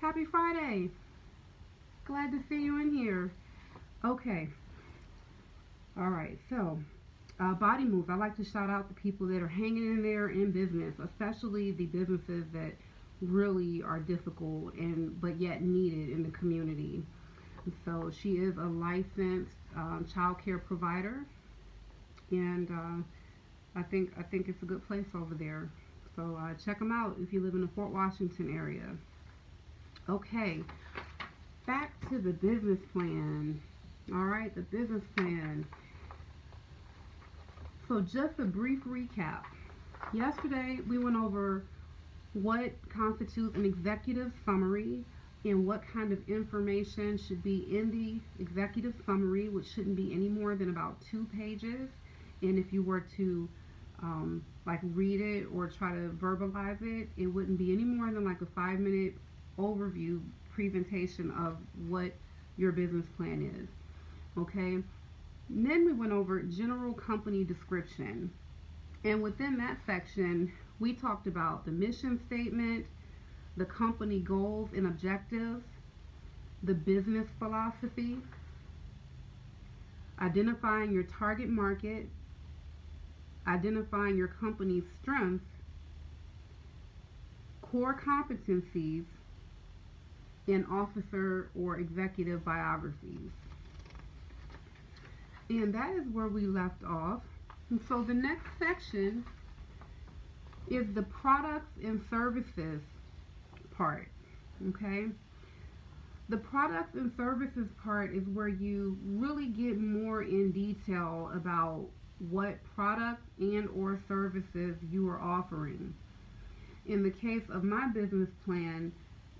Happy Friday. Glad to see you in here. Okay. All right. Body moves. I like to shout out the people that are hanging in there in business, especially the businesses that really are difficult and but yet needed in the community. So she is a licensed child care provider, and I think it's a good place over there. So check them out if you live in the Fort Washington area. Okay, back to the business plan. All right, the business plan. So just a brief recap. Yesterday we went over what constitutes an executive summary and what kind of information should be in the executive summary, which shouldn't be any more than about 2 pages. And if you were to like read it or try to verbalize it, it wouldn't be any more than like a 5 minute overview presentation of what your business plan is. Okay. And then we went over general company description. And within that section, we talked about the mission statement, the company goals and objectives, the business philosophy, identifying your target market, identifying your company's strengths, core competencies, and officer or executive biographies. And that is where we left off. And so the next section is the products and services part. Okay? The products and services part is where you really get more in detail about what product and or services you are offering. In the case of my business plan,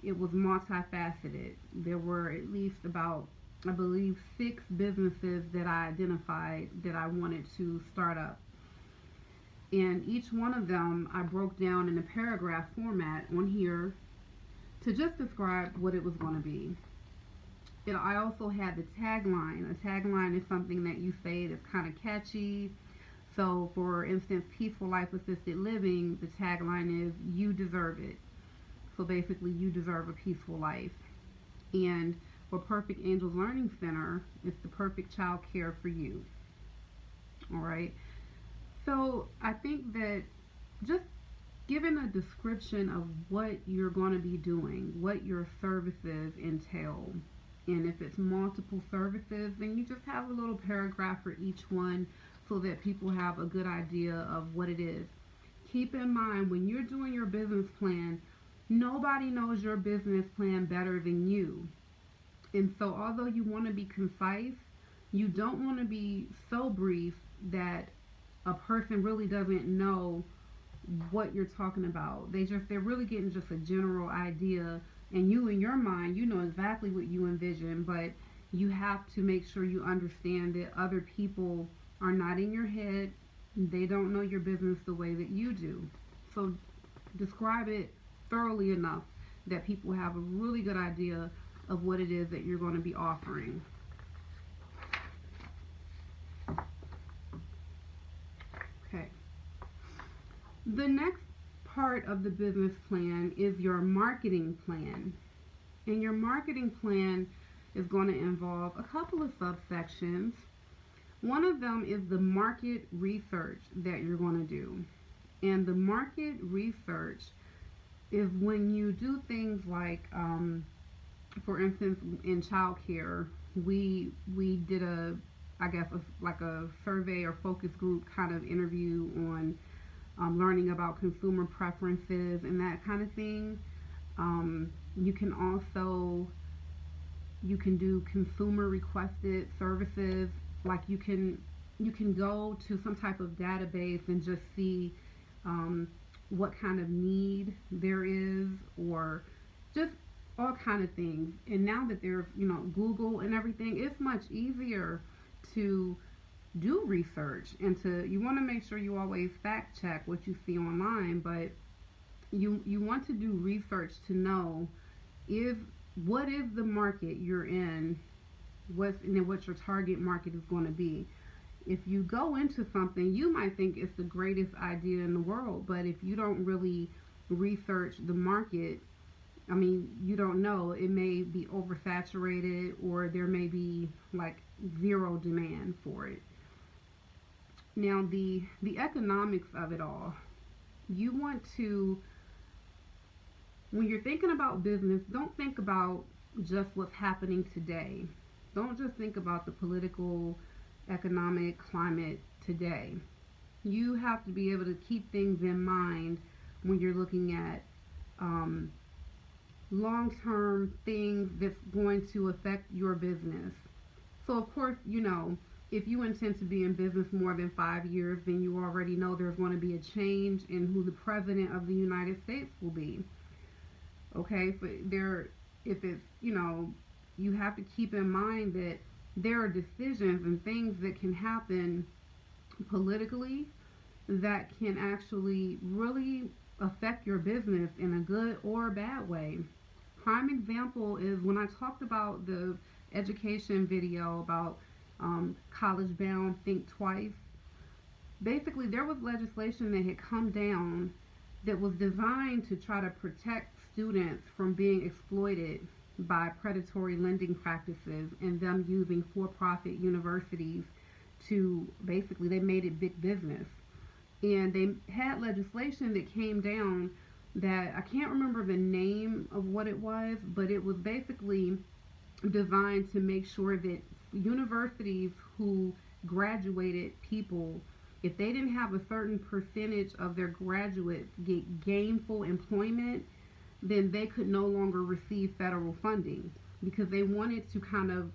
it was multifaceted. There were at least about, I believe, 6 businesses that I identified that I wanted to start up. And each one of them I broke down in a paragraph format on here to just describe what it was going to be. I also had the tagline. A tagline is something that you say that's kind of catchy. So, for instance, Peaceful Life Assisted Living, the tagline is "You deserve it." So basically, you deserve a peaceful life. And for Perfect Angels Learning Center, it's the perfect child care for you. All right. So I think that just giving a description of what you're going to be doing, what your services entail, and if it's multiple services, then you just have a little paragraph for each one so that people have a good idea of what it is. Keep in mind when you're doing your business plan, nobody knows your business plan better than you. And so, although you want to be concise, you don't want to be so brief that a person really doesn't know what you're talking about. They're really getting just a general idea, and you in your mind, you know exactly what you envision, but you have to make sure you understand that other people are not in your head. They don't know your business the way that you do. So describe it thoroughly enough that people have a really good idea of what it is that you're going to be offering. Okay. The next part of the business plan is your marketing plan. And your marketing plan is going to involve a couple of subsections. One of them is the market research that you're going to do. And the market research is when you do things like, for instance, in childcare, we did like a survey or focus group kind of interview on learning about consumer preferences and that kind of thing. You can also you can do consumer requested services. Like you can go to some type of database and just see what kind of need there is, or just all kind of things. And now that there's Google and everything, it's much easier to do research, and you want to make sure you always fact check what you see online, but you want to do research to know if what is the market you're in, what your target market is going to be. If you go into something, you might think it's the greatest idea in the world, but if you don't really research the market, I mean, you don't know. It may be oversaturated, or there may be like zero demand for it. Now, the economics of it all. You want to, when you're thinking about business, don't think about just what's happening today. Don't just think about the political, economic climate today. You have to be able to keep things in mind when you're looking at um, long term things that's going to affect your business. So, of course, if you intend to be in business more than 5 years, then you already know there's going to be a change in who the president of the United States will be. Okay, so if it's, you have to keep in mind that there are decisions and things that can happen politically that can actually really affect your business in a good or a bad way. Prime example is when I talked about the education video about college bound think twice. Basically, there was legislation that had come down that was designed to try to protect students from being exploited by predatory lending practices and them using for-profit universities to, basically, they made it big business. And they had legislation that came down that I can't remember the name of what it was, but it was basically designed to make sure that universities who graduated people, if they didn't have a certain percentage of their graduates get gainful employment, then they could no longer receive federal funding, because they wanted to kind of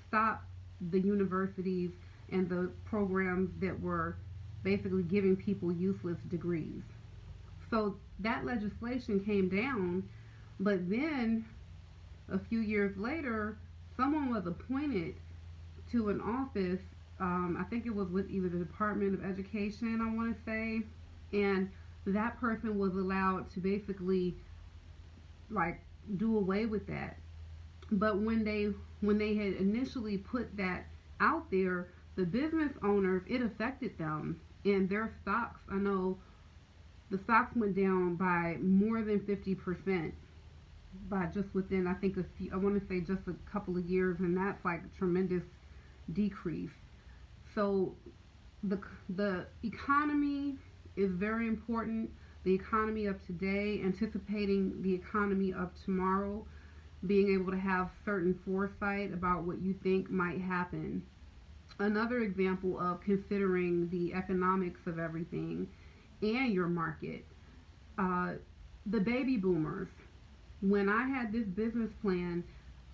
stop the universities and the programs that were basically giving people useless degrees. So that legislation came down, but then a few years later, someone was appointed to an office. I think it was with either the Department of Education, I want to say, and that person was allowed to basically like do away with that. But when they had initially put that out there, the business owners, it affected them and their stocks. I know the stocks went down by more than 50% by just within, I think, a few, I want to say just a couple of years, and that's like a tremendous decrease. So the the economy is very important. The economy of today, anticipating the economy of tomorrow, being able to have certain foresight about what you think might happen. Another example of considering the economics of everything and your market. Uh, the baby boomers. When I had this business plan,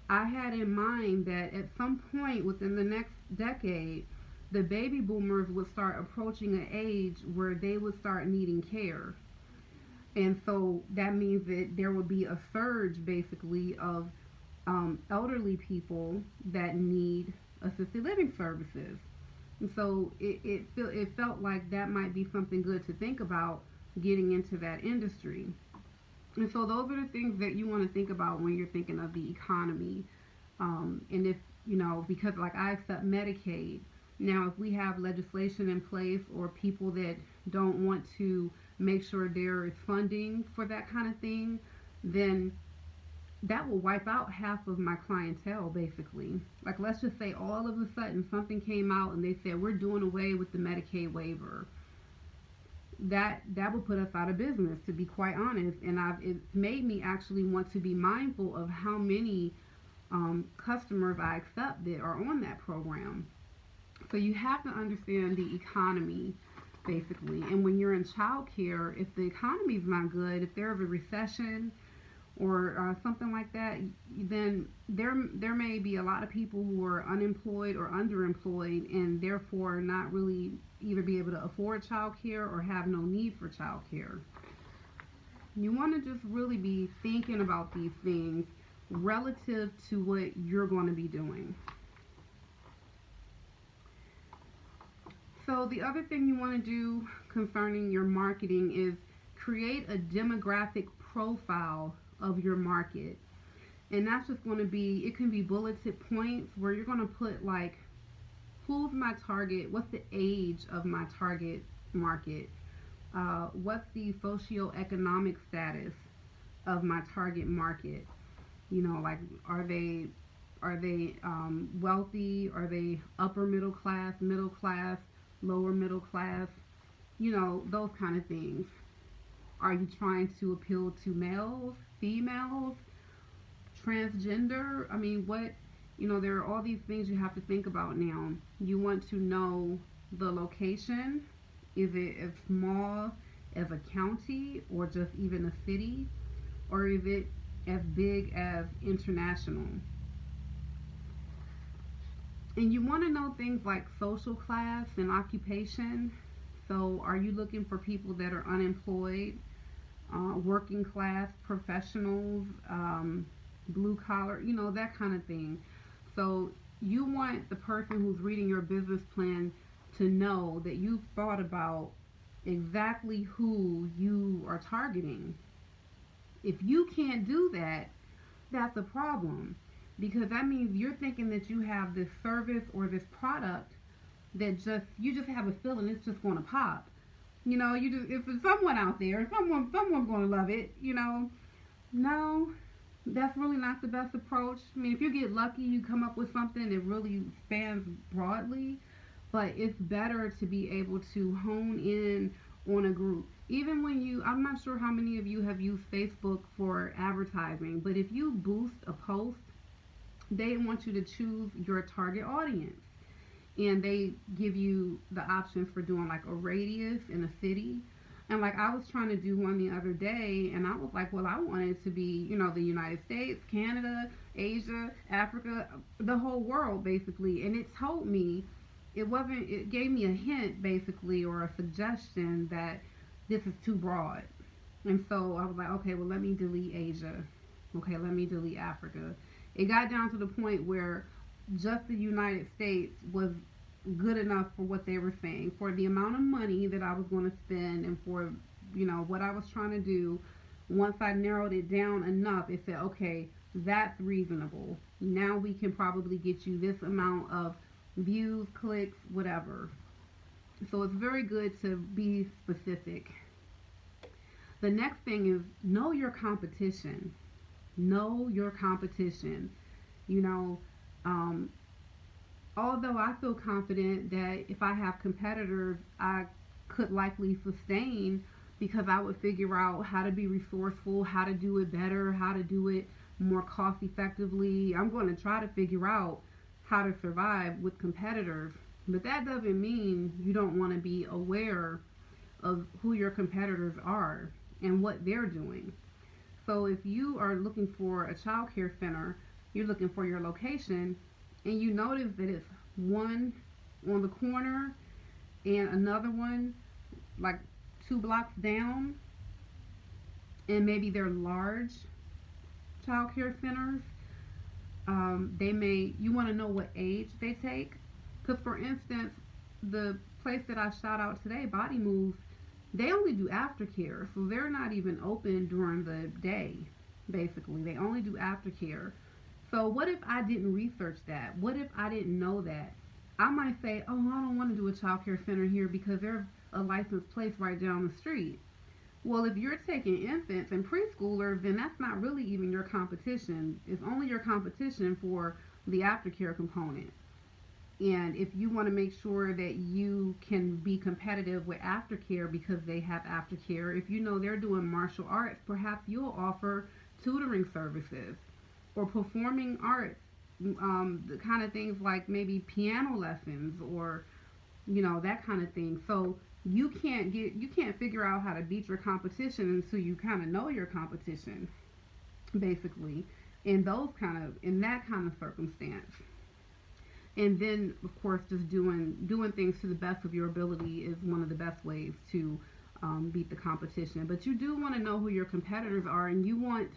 I had in mind that at some point within the next decade, the baby boomers would start approaching an age where they would start needing care. And so that means that there would be a surge basically of elderly people that need assisted living services. And so it felt like that might be something good to think about getting into that industry. And so those are the things that you want to think about when you're thinking of the economy. And if, because like I accept Medicaid. Now, if we have legislation in place or people that don't want to make sure there is funding for that kind of thing, then that will wipe out half of my clientele basically. Like, let's just say all of a sudden something came out and they said we're doing away with the Medicaid waiver. That will put us out of business, to be quite honest. And it's made me actually want to be mindful of how many customers I accept that are on that program. So you have to understand the economy basically. And when you're in childcare, if the economy is not good, if there's a recession or something like that, then there may be a lot of people who are unemployed or underemployed, and therefore not really either be able to afford childcare or have no need for childcare. You want to just really be thinking about these things relative to what you're going to be doing. So the other thing you want to do concerning your marketing is create a demographic profile of your market. And that's just going to be, it can be bulleted points where you're going to put like, who's my target, what's the age of my target market, what's the socioeconomic status of my target market. You know, like, are they wealthy? Are they upper middle class, lower middle class? You know, those kind of things. Are you trying to appeal to males, females, transgender? I mean, what, there are all these things you have to think about now. You want to know the location. Is it as small as a county or just even a city? Or is it as big as international? And you want to know things like social class and occupation. So, are you looking for people that are unemployed, working class professionals, blue collar, that kind of thing. So, you want the person who's reading your business plan to know that you've thought about exactly who you are targeting. If you can't do that, that's a problem, because that means you're thinking that you have this service or this product that just you just have a feeling it's just going to pop. You just, if there's someone out there, someone's going to love it. No, that's really not the best approach. I mean, if you get lucky, you come up with something that really spans broadly, but it's better to be able to hone in on a group. Even when I'm not sure how many of you have used Facebook for advertising, but if you boost a post, they want you to choose your target audience. And they give you the options for doing like a radius in a city. And like I was trying to do one the other day, and I was like, well, I want it to be, the United States, Canada, Asia, Africa, the whole world basically. And it told me it gave me a hint basically, or a suggestion that this is too broad. And so I was like, okay, well, let me delete Asia. Okay, let me delete Africa. It got down to the point where just the United States was good enough for what they were saying, for the amount of money that I was going to spend, and for what I was trying to do. Once I narrowed it down enough, it said, okay, that's reasonable. Now we can probably get you this amount of views, clicks, whatever. So it's very good to be specific. The next thing is know your competition. Know your competition. You know, um, although I feel confident that if I have competitors, I could likely sustain, because I would figure out how to be resourceful, how to do it better, how to do it more cost effectively. I'm going to try to figure out how to survive with competitors. But that doesn't mean you don't want to be aware of who your competitors are and what they're doing. So if you are looking for a child care center, you're looking for your location, and you notice that it's one on the corner and another one like 2 blocks down, and maybe they're large child care centers. You want to know what age they take. Because, for instance, the place that I shout out today, Body Move, they only do aftercare. So they're not even open during the day, basically. They only do aftercare. So what if I didn't research that? What if I didn't know that? I might say, oh, I don't want to do a child care center here because they're a licensed place right down the street. Well, if you're taking infants and preschoolers, then that's not really even your competition. It's only your competition for the aftercare component. And if you want to make sure that you can be competitive with aftercare because they have aftercare, if you know they're doing martial arts, perhaps you'll offer tutoring services or performing arts, the kind of things like maybe piano lessons, or that kind of thing. So you can't figure out how to beat your competition until you kind of know your competition, basically, in that kind of circumstance. And then, of course, just doing things to the best of your ability is one of the best ways to beat the competition. But you do want to know who your competitors are, and you want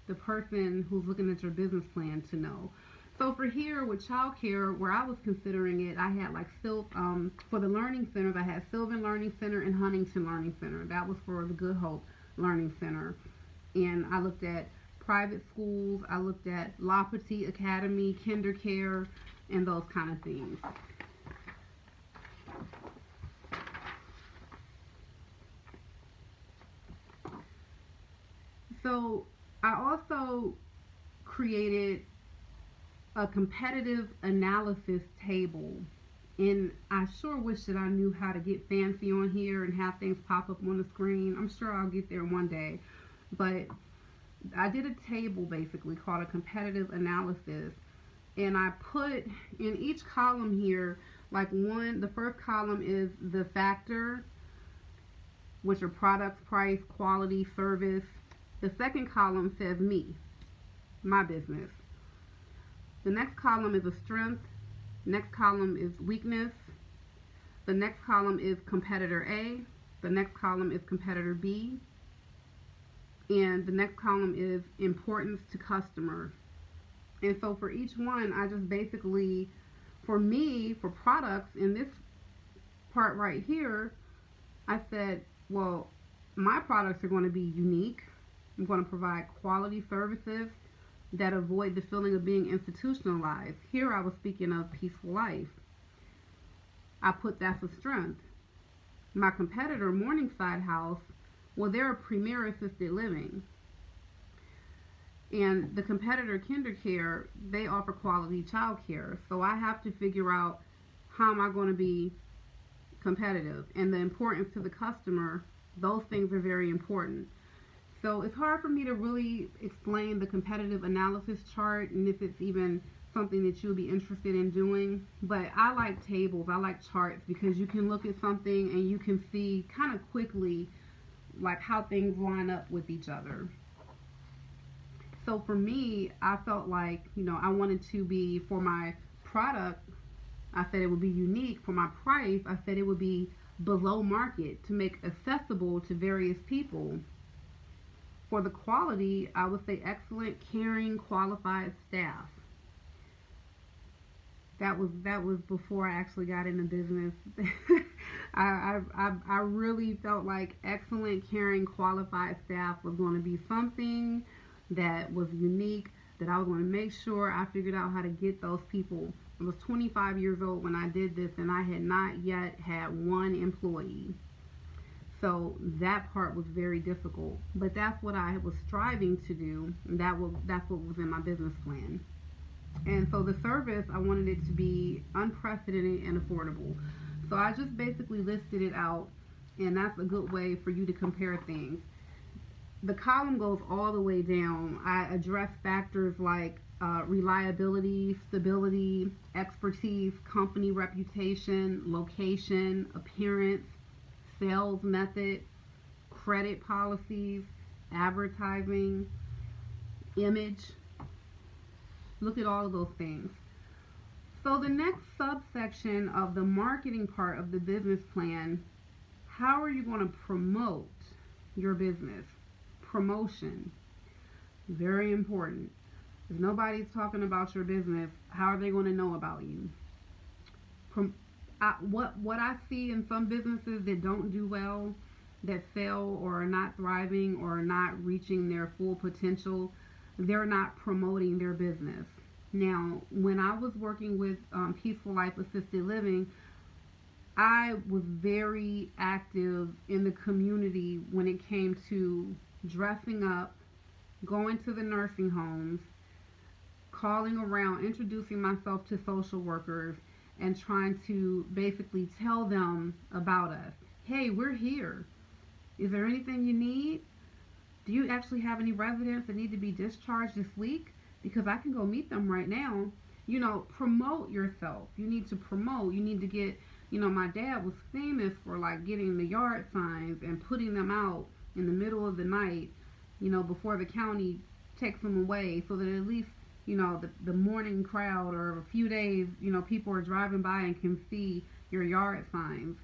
the person who's looking at your business plan to know. So for here with childcare, where I was considering it, I had like for the learning centers, I had Sylvan Learning Center and Huntington Learning Center. That was for the Good Hope Learning Center. And I looked at private schools, I looked at La Petite Academy, KinderCare, and those kind of things. So created a competitive analysis table. And I sure wish that I knew how to get fancy on here and have things pop up on the screen. I'm sure I'll get there one day. But I did a table basically called a competitive analysis. And I put in each column here, like the first column is the factor, which are products, price, quality, service. The second column says me, my business. The next column is a strength. Next column is weakness. The next column is competitor A. The next column is competitor B. And the next column is importance to customer. And so for each one, I just basically, for me, for products, in this part right here, I said, well, my products are going to be unique. I'm going to provide quality services that avoid the feeling of being institutionalized. Here I was speaking of peaceful life. I put that's a strength. My competitor, Morningside House, well, they're a premier assisted living. And the competitor, KinderCare, they offer quality child care. So I have to figure out how am I going to be competitive. And the importance to the customer, those things are very important. So it's hard for me to really explain the competitive analysis chart and if it's even something that you'll be interested in doing. But I like tables, I like charts because you can look at something and you can see kind of quickly like how things line up with each other. So for me, I felt like, I wanted to be, for my product, I said it would be unique. For my price, I said it would be below market to make accessible to various people. For the quality, I would say excellent, caring, qualified staff. That was before I actually got into business. I really felt like excellent, caring, qualified staff was going to be something that was unique, that I was going to make sure I figured out how to get those people. I was 25 years old when I did this, and I had not yet had one employee. So that part was very difficult, but that's what I was striving to do. And that's what was in my business plan. And so the service, I wanted it to be unprecedented and affordable. So I just basically listed it out, and that's a good way for you to compare things. The column goes all the way down. I address factors like reliability, stability, expertise, company reputation, location, appearance, sales method, credit policies, advertising, image. Look at all of those things. So the next subsection of the marketing part of the business plan, how are you going to promote your business? Promotion. Very important. If nobody's talking about your business, how are they going to know about you? What I see in some businesses that don't do well, that fail or are not thriving or are not reaching their full potential, they're not promoting their business. Now, when I was working with Peaceful Life Assisted Living, I was very active in the community when it came to dressing up, going to the nursing homes, calling around, introducing myself to social workers, and trying to basically tell them about us. Hey, we're here. Is there anything you need? Do you actually have any residents that need to be discharged this week? Because I can go meet them right now. Promote yourself. You need to promote. You need to get, my dad was famous for like getting the yard signs and putting them out in the middle of the night, before the county takes them away, so that at least, the morning crowd or a few days, people are driving by and can see your yard signs.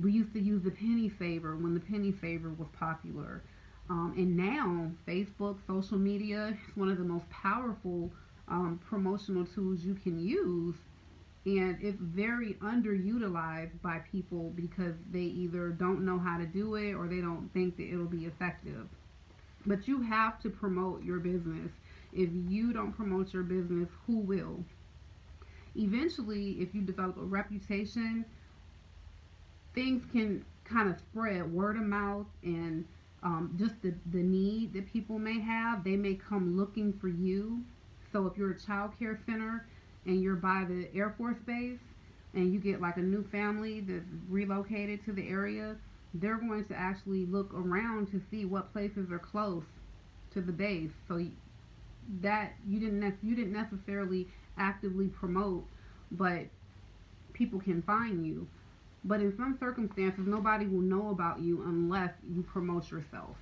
We used to use the penny saver when the penny saver was popular. And now Facebook, social media is one of the most powerful promotional tools you can use. And it's very underutilized by people because they either don't know how to do it or they don't think that it'll be effective. But you have to promote your business. If you don't promote your business, who will? Eventually, if you develop a reputation, things can kind of spread word of mouth, and just the need that people may have. They may come looking for you. So if you're a child care center and you're by the Air Force Base and you get like a new family that's relocated to the area, they're going to actually look around to see what places are close to the base. So that you didn't necessarily actively promote, but people can find you. But in some circumstances, nobody will know about you unless you promote yourself.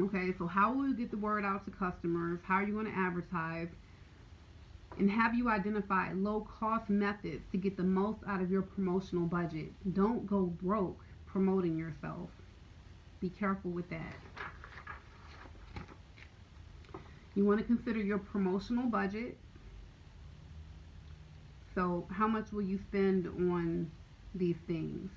Okay, so how will you get the word out to customers? How are you going to advertise? And have you identified low cost methods to get the most out of your promotional budget? Don't go broke promoting yourself. Be careful with that. You want to consider your promotional budget. So how much will you spend on these things?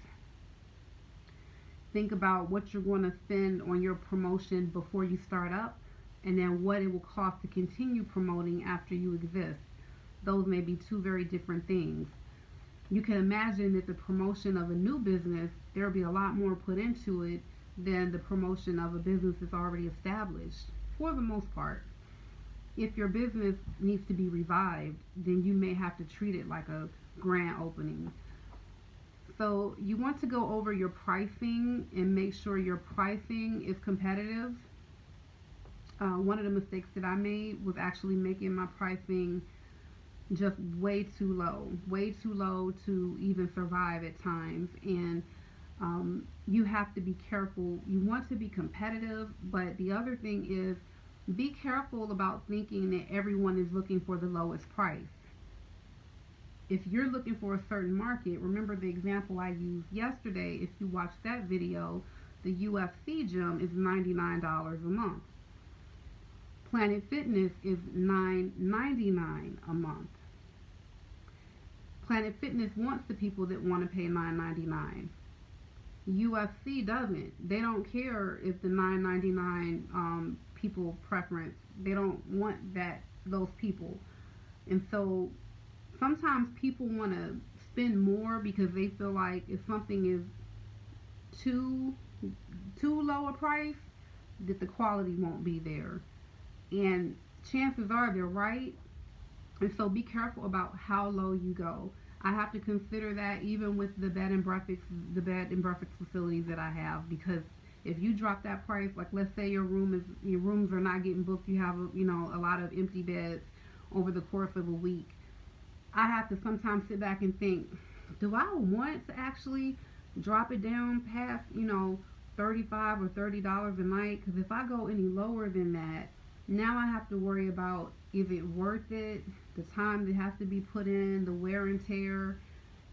Think about what you're going to spend on your promotion before you start up, and then what it will cost to continue promoting after you exist. Those may be two very different things. You can imagine that the promotion of a new business, there'll be a lot more put into it than the promotion of a business that's already established, for the most part. If your business needs to be revived, then you may have to treat it like a grand opening. So you want to go over your pricing and make sure your pricing is competitive. One of the mistakes that I made was actually making my pricing just way too low to even survive at times. And you have to be careful. You want to be competitive, but the other thing is, be careful about thinking that everyone is looking for the lowest price. If you're looking for a certain market, remember the example I used yesterday. If you watch that video, the UFC gym is $99 a month. Planet Fitness is $9.99 a month. Planet Fitness wants the people that want to pay $9.99. UFC doesn't. They don't care if the $9.99 people preference. They don't want those people. And so sometimes people want to spend more because they feel like if something is too low a price, that the quality won't be there. And chances are they're right. And so be careful about how low you go. I have to consider that even with the bed and breakfast facilities that I have, because if you drop that price, like let's say your rooms are not getting booked, you have a lot of empty beds over the course of a week. I have to sometimes sit back and think, do I want to actually drop it down past $35 or $30 a night? Because if I go any lower than that, now I have to worry about, is it worth it, the time that has to be put in, the wear and tear,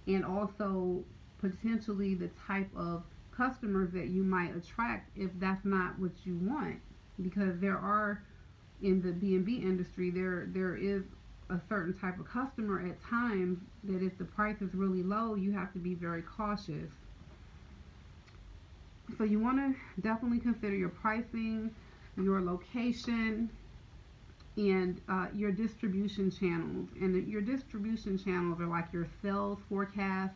and also potentially the type of customers that you might attract if that's not what you want. Because there are, in the B&B industry, there is a certain type of customer at times that if the price is really low, you have to be very cautious. So you want to definitely consider your pricing, your location, and your distribution channels. And your distribution channels are like your sales forecast.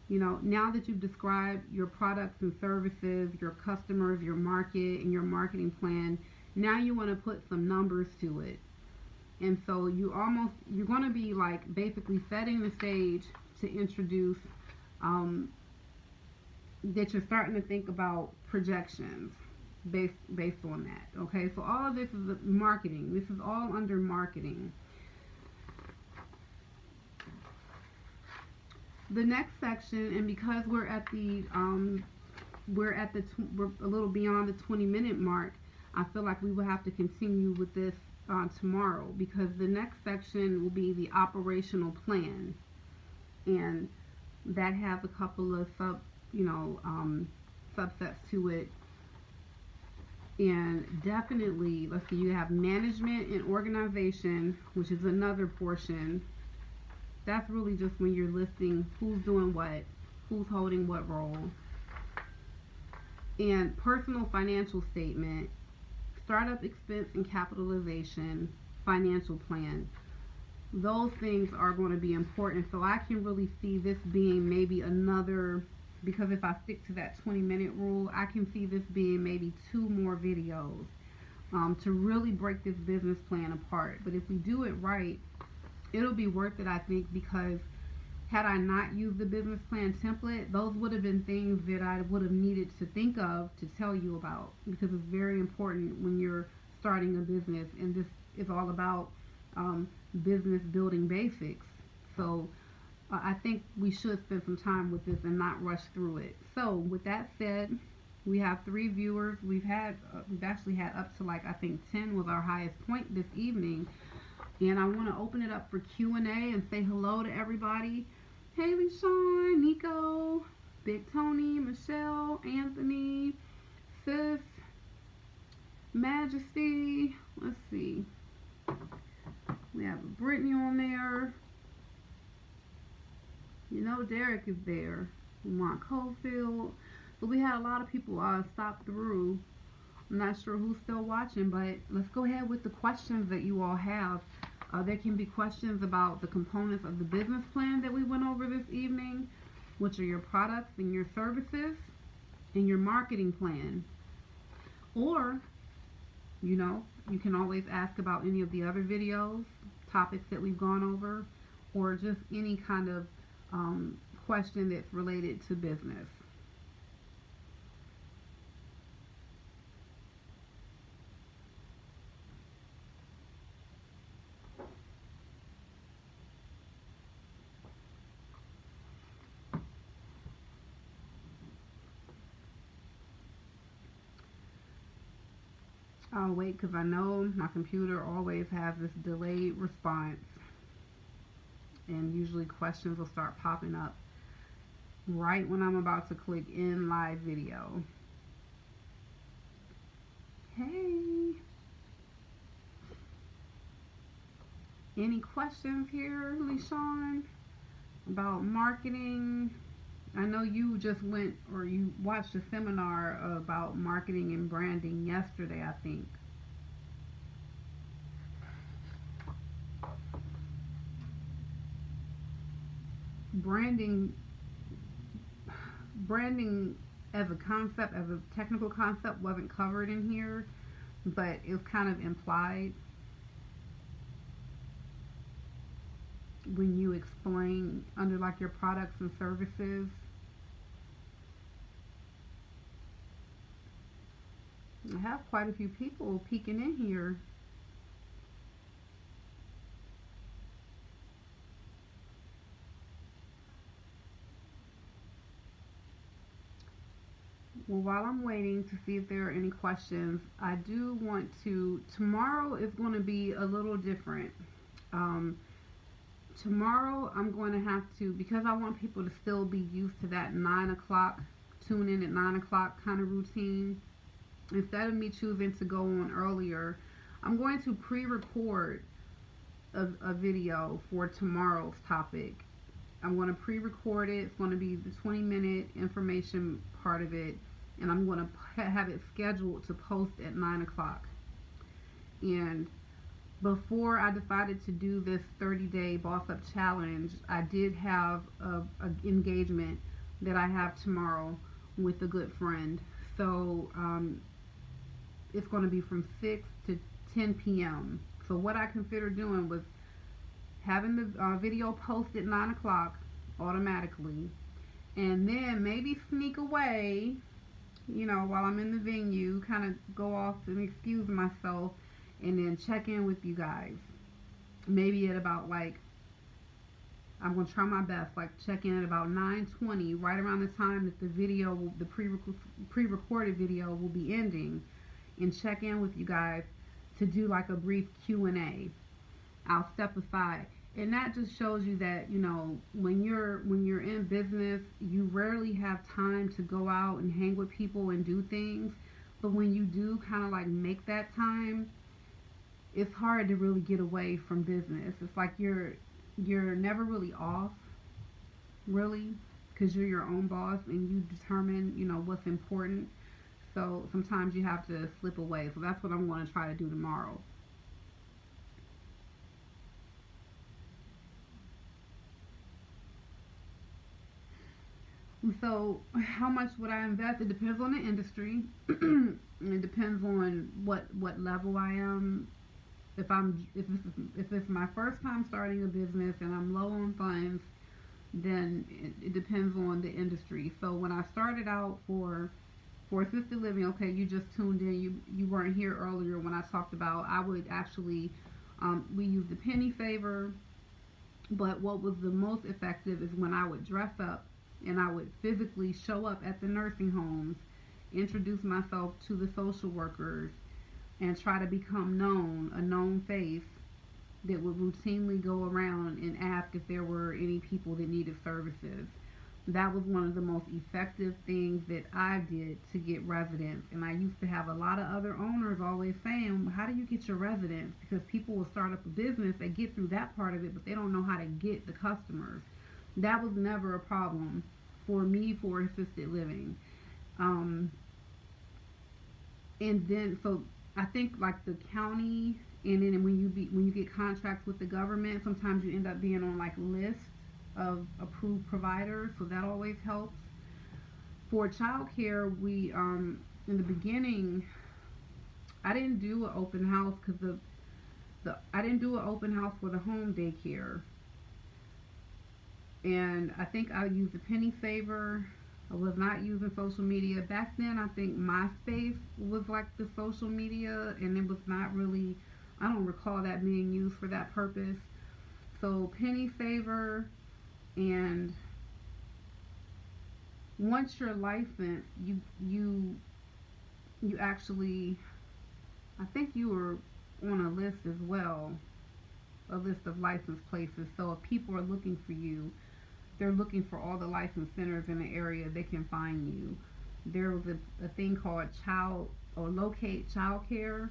Now that you've described your products and services, your customers, your market, and your marketing plan, now you want to put some numbers to it. And so you're going to be like basically setting the stage to introduce that you're starting to think about projections based on that. Okay, so all of this is marketing. This is all under marketing. The next section, and because we're a little beyond the 20-minute mark, I feel like we will have to continue with this tomorrow, because the next section will be the operational plan, and that has a couple of subsets to it. And definitely, let's see, you have management and organization, which is another portion. That's really just when you're listing who's doing what, who's holding what role. And personal financial statement, startup expense and capitalization, financial plan. Those things are going to be important. So I can really see this being maybe another, because if I stick to that 20-minute rule, I can see this being maybe 2 more videos. to really break this business plan apart. But if we do it right, it'll be worth it, I think, because had I not used the business plan template, those would have been things that I would have needed to think of to tell you about, because it's very important when you're starting a business, and this is all about business building basics. So I think we should spend some time with this and not rush through it. So with that said, we have 3 viewers. We've actually had up to, like, I think 10 was our highest point this evening. And I want to open it up for Q&A and say hello to everybody. Haley, Sean, Nico, Big Tony, Michelle, Anthony, Sis, Majesty. Let's see. We have Brittany on there. You know Derek is there. Mark Cofield. So we had a lot of people stop through. I'm not sure who's still watching, but let's go ahead with the questions that you all have. There can be questions about the components of the business plan that we went over this evening, which are your products and your services and your marketing plan. Or, you know, you can always ask about any of the other videos, topics that we've gone over, or just any kind of question that's related to business. I'll wait because I know my computer always has this delayed response, and usually questions will start popping up right when I'm about to click in live video. Hey, any questions here, LeSean, about marketing? I know you just went, or you watched a seminar about marketing and branding yesterday, I think. Branding as a concept, as a technical concept, wasn't covered in here, but it was kind of implied when you explain under, like, your products and services. I have quite a few people peeking in here. Well, while I'm waiting to see if there are any questions, I do want to, tomorrow is going to be a little different. Tomorrow I'm going to have to, because I want people to still be used to that 9 o'clock, tune in at 9 o'clock kind of routine. Instead of me choosing to go on earlier, I'm going to pre-record a video for tomorrow's topic. I'm going to pre-record it. It's going to be the 20-minute information part of it, and I'm going to have it scheduled to post at 9 o'clock. And before I decided to do this 30-day Boss Up Challenge, I did have a engagement that I have tomorrow with a good friend. So it's going to be from 6 to 10 p.m. So what I considered doing was having the video post at 9 o'clock automatically, and then maybe sneak away, you know, while I'm in the venue, kind of go off and excuse myself, and then check in with you guys. Maybe at about, like, I'm going to try my best, like, check in at about 9:20, right around the time that the video, the pre-recorded video will be ending, and check in with you guys to do, like, a brief Q&A. I'll step aside. And that just shows you that, you know, when you're in business, you rarely have time to go out and hang with people and do things. But when you do kind of, like, make that time, it's hard to really get away from business. It's like you're never really off, really, because you're your own boss and you determine, you know, what's important. So sometimes you have to slip away. So that's what I'm going to try to do tomorrow. So how much would I invest? It depends on the industry. It depends on what level I am. If it's my first time starting a business and I'm low on funds, then it depends on the industry. So when I started out for assisted living, okay, you just tuned in. You weren't here earlier when I talked about I would actually we use the penny saver, but what was the most effective is when I would dress up and I would physically show up at the nursing homes, introduce myself to the social workers, and try to become known, a known face that would routinely go around and ask if there were any people that needed services. That was one of the most effective things that I did to get residents. And I used to have a lot of other owners always saying, well, how do you get your residents? Because people will start up a business, they get through that part of it, but they don't know how to get the customers. That was never a problem for me for assisted living. Um, and then, so I think like the county, and then when you get contracts with the government, sometimes you end up being on like lists of approved providers, so that always helps. For childcare, we in the beginning, I didn't do an open house because the I didn't do an open house for the home daycare, and I think I used a penny saver. I was not using social media back then. I think MySpace was like the social media, and it was not really. I don't recall that being used for that purpose. So penny saver, and once you're licensed, you actually, I think you were on a list as well, a list of licensed places. So if people are looking for you, they're looking for all the licensed centers in the area, they can find you. There was a thing called child or locate child care,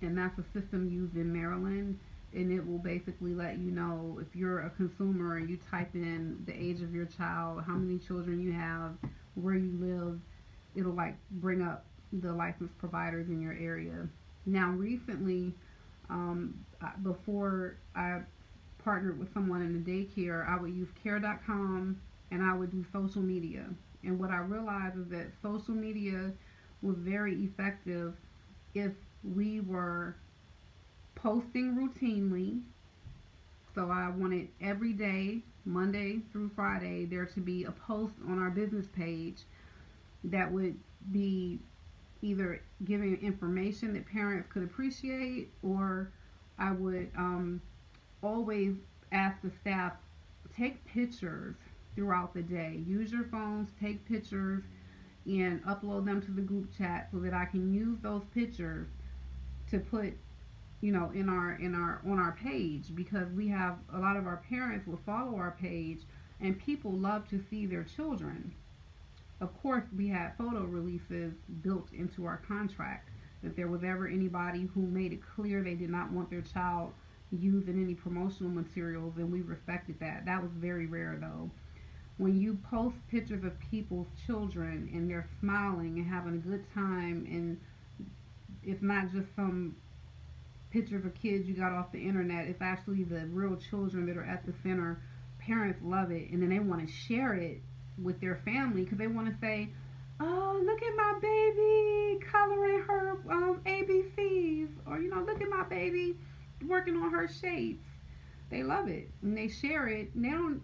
and that's a system used in Maryland, and it will basically let you know if you're a consumer and you type in the age of your child, how many children you have, where you live, it'll like bring up the licensed providers in your area. Now recently, before I partnered with someone in the daycare, I would use care.com and I would do social media. And what I realized is that social media was very effective if we were posting routinely. So I wanted every day, Monday through Friday, there to be a post on our business page that would be either giving information that parents could appreciate, or I would always ask the staff, take pictures throughout the day. Use your phones, take pictures, and upload them to the group chat so that I can use those pictures to put, in our on our page, because we have a lot of our parents will follow our page, and people love to see their children. Of course, we had photo releases built into our contract. If there was ever anybody who made it clear they did not want their child used in any promotional materials, and we respected that. That was very rare though. When you post pictures of people's children and they're smiling and having a good time, and it's not just some pictures of kids you got off the internet, it's actually the real children that are at the center. Parents love it, and then they want to share it with their family because they want to say, "Oh, look at my baby coloring her ABCs," or "Look at my baby working on her shapes." They love it and they share it. And they don't.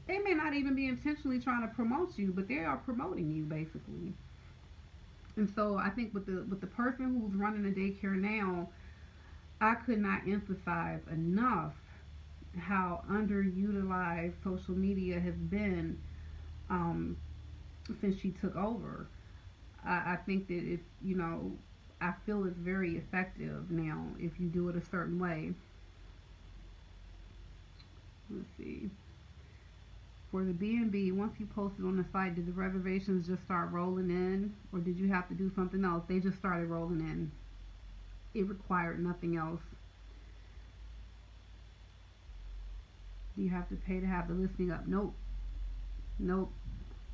They may not even be intentionally trying to promote you, but they are promoting you basically. And so I think with the person who's running a daycare now, I could not emphasize enough how underutilized social media has been um, since she took over. I think that I feel it's very effective now if you do it a certain way. Let's see. For the B&B, once you posted on the site, did the reservations just start rolling in, or did you have to do something else? They just started rolling in. It required nothing else. Do you have to pay to have the listing up? Nope. Nope.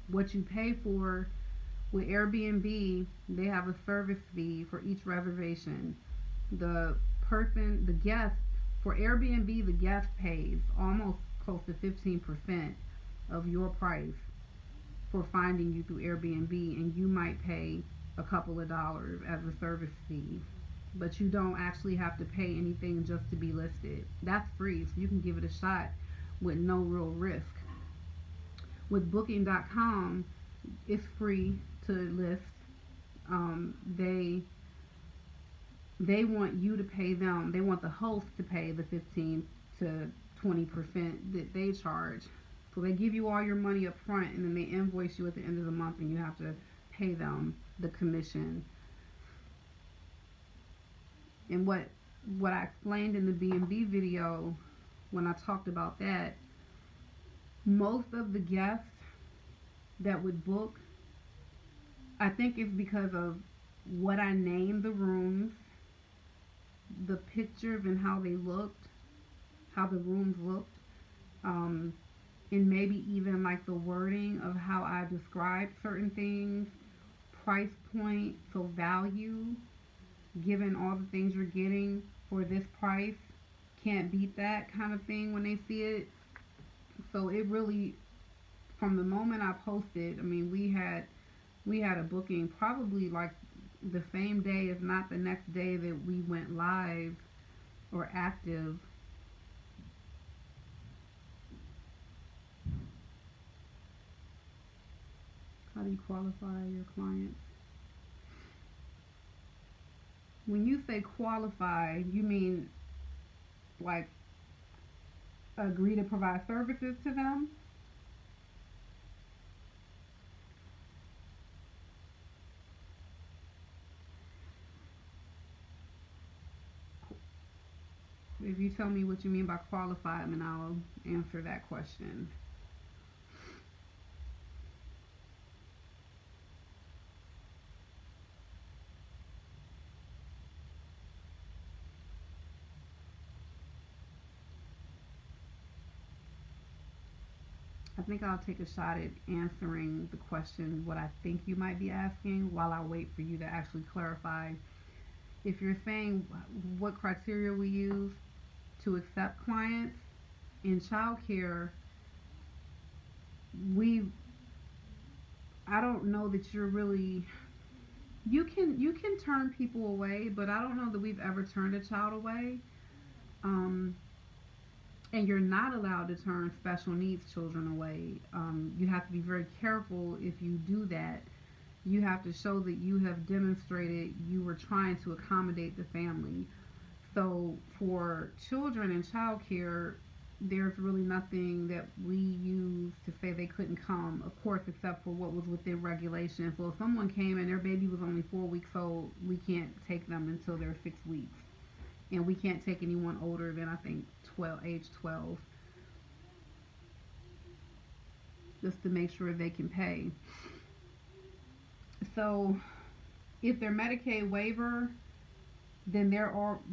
What you pay for with Airbnb, they have a service fee for each reservation. The guest, for Airbnb, the guest pays almost close to 15% of your price. for finding you through Airbnb, and you might pay a couple of dollars as a service fee, but you don't actually have to pay anything just to be listed. That's free, so you can give it a shot with no real risk. With Booking.com, it's free to list. They want you to pay them. They want the host to pay the 15 to 20% that they charge. So they give you all your money up front, and then they invoice you at the end of the month, and you have to pay them the commission. And what I explained in the B&B video when I talked about that, most of the guests that would book, I think it's because of what I named the rooms, the pictures and how they looked, how the rooms looked, and maybe even like the wording of how I described certain things, price point, so value, given all the things you're getting for this price, can't beat that kind of thing when they see it. So it really, from the moment I posted, I mean, we had a booking probably like the same day, if not the next day that we went live or active. How do you qualify your clients? When you say qualify, you mean like agree to provide services to them? If you tell me what you mean by qualify, then I'll answer that question. I think I'll take a shot at answering the question, what I think you might be asking, while I wait for you to actually clarify. If you're saying what criteria we use to accept clients in childcare, we I don't know that you're really, you can turn people away, but I don't know that we've ever turned a child away. Um, and you're not allowed to turn special needs children away. You have to be very careful if you do that. You have to show that you have demonstrated you were trying to accommodate the family. So for children in childcare, there's really nothing that we use to say they couldn't come, of course, except for what was within regulation. So if someone came and their baby was only 4 weeks old, we can't take them until they're 6 weeks. And we can't take anyone older than, I think, age 12, just to make sure they can pay. So if they're Medicaid waiver, then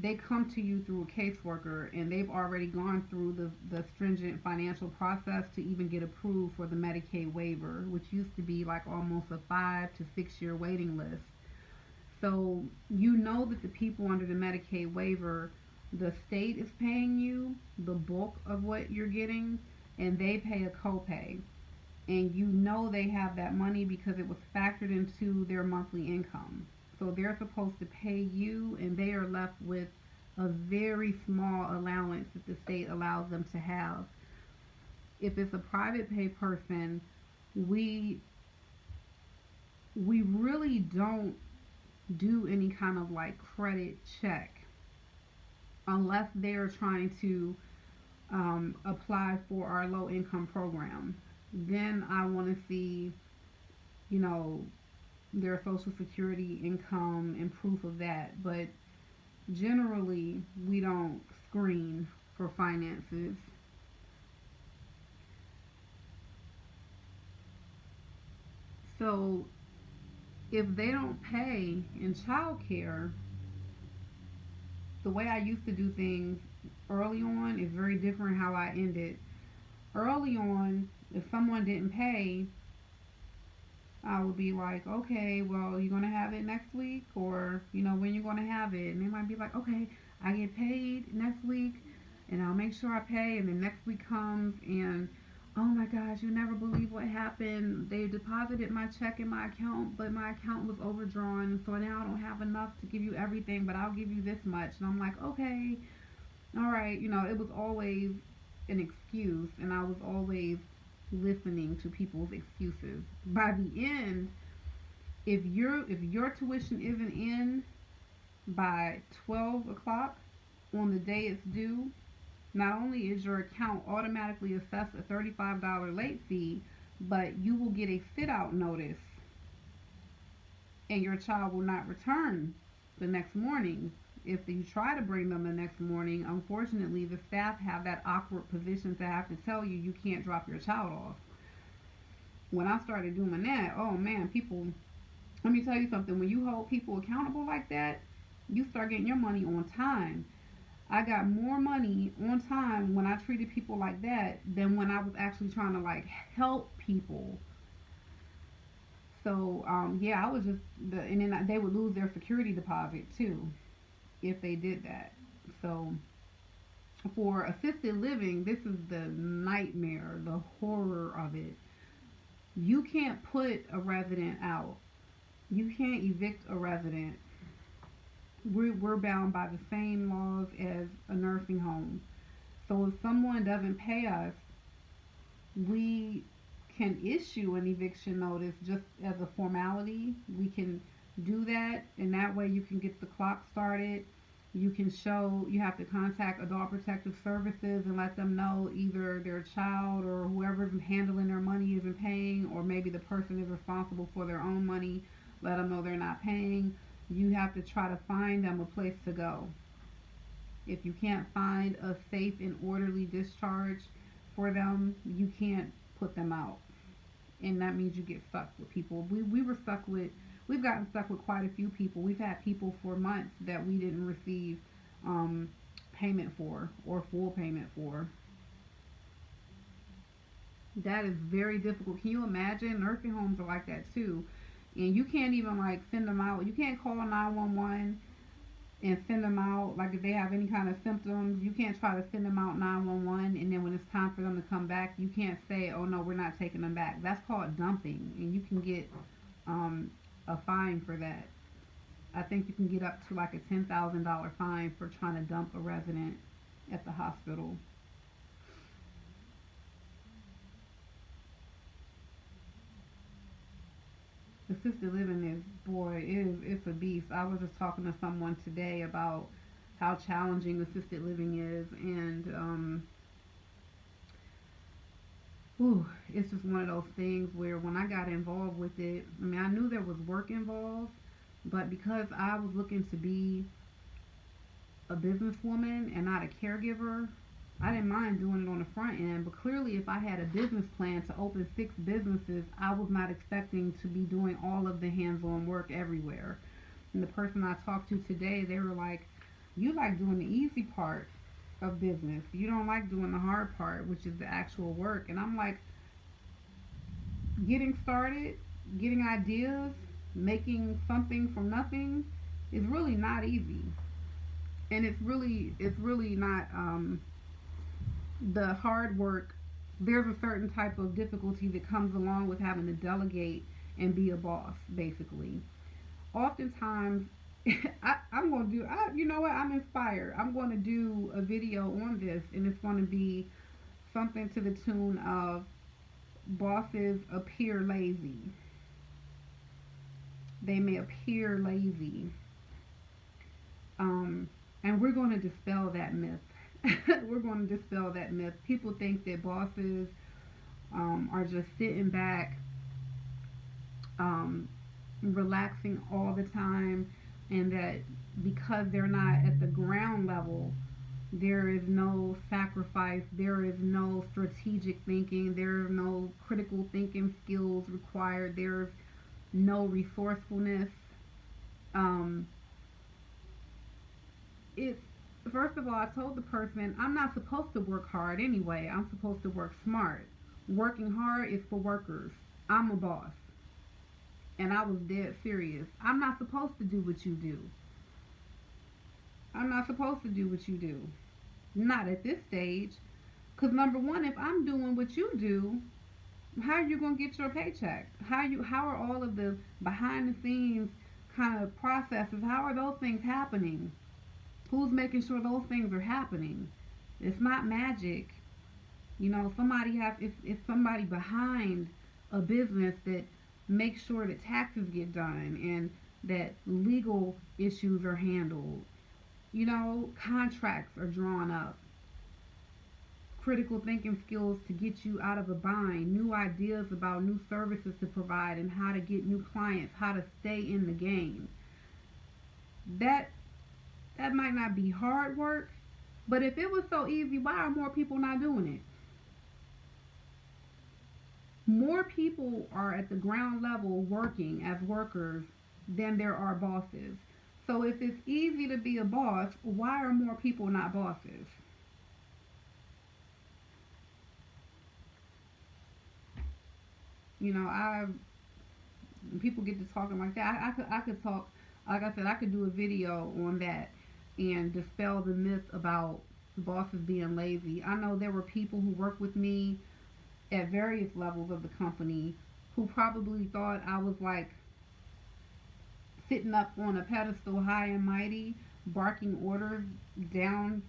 they come to you through a caseworker, and they've already gone through the stringent financial process to even get approved for the Medicaid waiver, which used to be like almost a 5 to 6 year waiting list. So you know that the people under the Medicaid waiver, the state is paying you the bulk of what you're getting, and they pay a copay. And you know they have that money because it was factored into their monthly income. So they're supposed to pay you, and they are left with a very small allowance that the state allows them to have. If it's a private pay person, we we really don't do any kind of like credit check unless they're trying to apply for our low income program. Then I want to see, you know, their social security income and proof of that. But generally, we don't screen for finances. So if they don't pay in childcare, the way I used to do things early on is very different how I ended. Early on, if someone didn't pay, I would be like, okay, well, you're gonna have it next week, or when you're gonna have it, and they might be like, okay, I get paid next week, and I'll make sure I pay, and then next week comes, and oh my gosh, you never believe what happened. They deposited my check in my account, but my account was overdrawn, so now I don't have enough to give you everything, but I'll give you this much. And I'm like, okay, all right. It was always an excuse, and I was always listening to people's excuses. By the end, if your tuition isn't in by 12 o'clock on the day it's due, not only is your account automatically assessed a $35 late fee, but you will get a sit out notice and your child will not return the next morning. If you try to bring them the next morning, unfortunately, the staff have that awkward position to have to tell you you can't drop your child off. When I started doing that, oh man, people, let me tell you something. When you hold people accountable like that, you start getting your money on time. I got more money on time when I treated people like that than when I was actually trying to like help people. So yeah, I was and then they would lose their security deposit too if they did that. So for assisted living, this is the nightmare, the horror of it. You can't put a resident out. You can't evict a resident. We're bound by the same laws as a nursing home. So if someone doesn't pay us, we can issue an eviction notice just as a formality. We can do that, and that way you can get the clock started. You can show, you have to contact Adult Protective Services and let them know either their child or whoever's handling their money isn't paying, or maybe the person is responsible for their own money. Let them know they're not paying. You have to try to find them a place to go. If you can't find a safe and orderly discharge for them, you can't put them out. And that means you get stuck with people. We've gotten stuck with quite a few people. We've had people for months that we didn't receive payment for, or full payment for. That is very difficult. Can you imagine? Nursing homes are like that too. And you can't even like send them out. You can't call 911 and send them out. Like if they have any kind of symptoms, you can't try to send them out 911, and then when it's time for them to come back, you can't say, oh no, we're not taking them back. That's called dumping, and you can get a fine for that. I think you can get up to like a $10,000 fine for trying to dump a resident at the hospital. Assisted living is, boy, it's a beast. I was just talking to someone today about how challenging assisted living is, and it's just one of those things where when I got involved with it, I mean, I knew there was work involved, but because I was looking to be a businesswoman and not a caregiver, I didn't mind doing it on the front end. But clearly, if I had a business plan to open 6 businesses, I was not expecting to be doing all of the hands-on work everywhere. And the person I talked to today, they were like, you like doing the easy part of business. You don't like doing the hard part, which is the actual work. And I'm like, getting started, getting ideas, making something from nothing is really not easy. And it's really not the hard work. There's a certain type of difficulty that comes along with having to delegate and be a boss, basically. Oftentimes, I'm going to do, you know what, I'm inspired. I'm going to do a video on this, and it's going to be something to the tune of bosses appear lazy. They may appear lazy. And we're going to dispel that myth. We're going to dispel that myth. People think that bosses are just sitting back, relaxing all the time, and that because they're not at the ground level, there is no sacrifice, there is no strategic thinking, there are no critical thinking skills required, there's no resourcefulness. Um, it's First of all, I told the person I'm not supposed to work hard anyway. I'm supposed to work smart. Working hard is for workers. I'm a boss. And I was dead serious. I'm not supposed to do what you do. I'm not supposed to do what you do. Not at this stage. Because number one, if I'm doing what you do, how are you gonna get your paycheck? How are all of the behind the scenes kind of processes? How are those things happening? Who's making sure those things are happening? It's not magic. You know, it's somebody behind a business that makes sure that taxes get done and that legal issues are handled. You know, contracts are drawn up, critical thinking skills to get you out of a bind, new ideas about new services to provide and how to get new clients, how to stay in the game. That that might not be hard work, but if it was so easy, why are more people not doing it? More people are at the ground level working as workers than there are bosses. So if it's easy to be a boss, why are more people not bosses? You know, I people get to talking like that. I could talk, like I said, I could do a video on that and dispel the myth about bosses being lazy. I know there were people who worked with me at various levels of the company who probably thought I was like sitting up on a pedestal high and mighty, barking orders down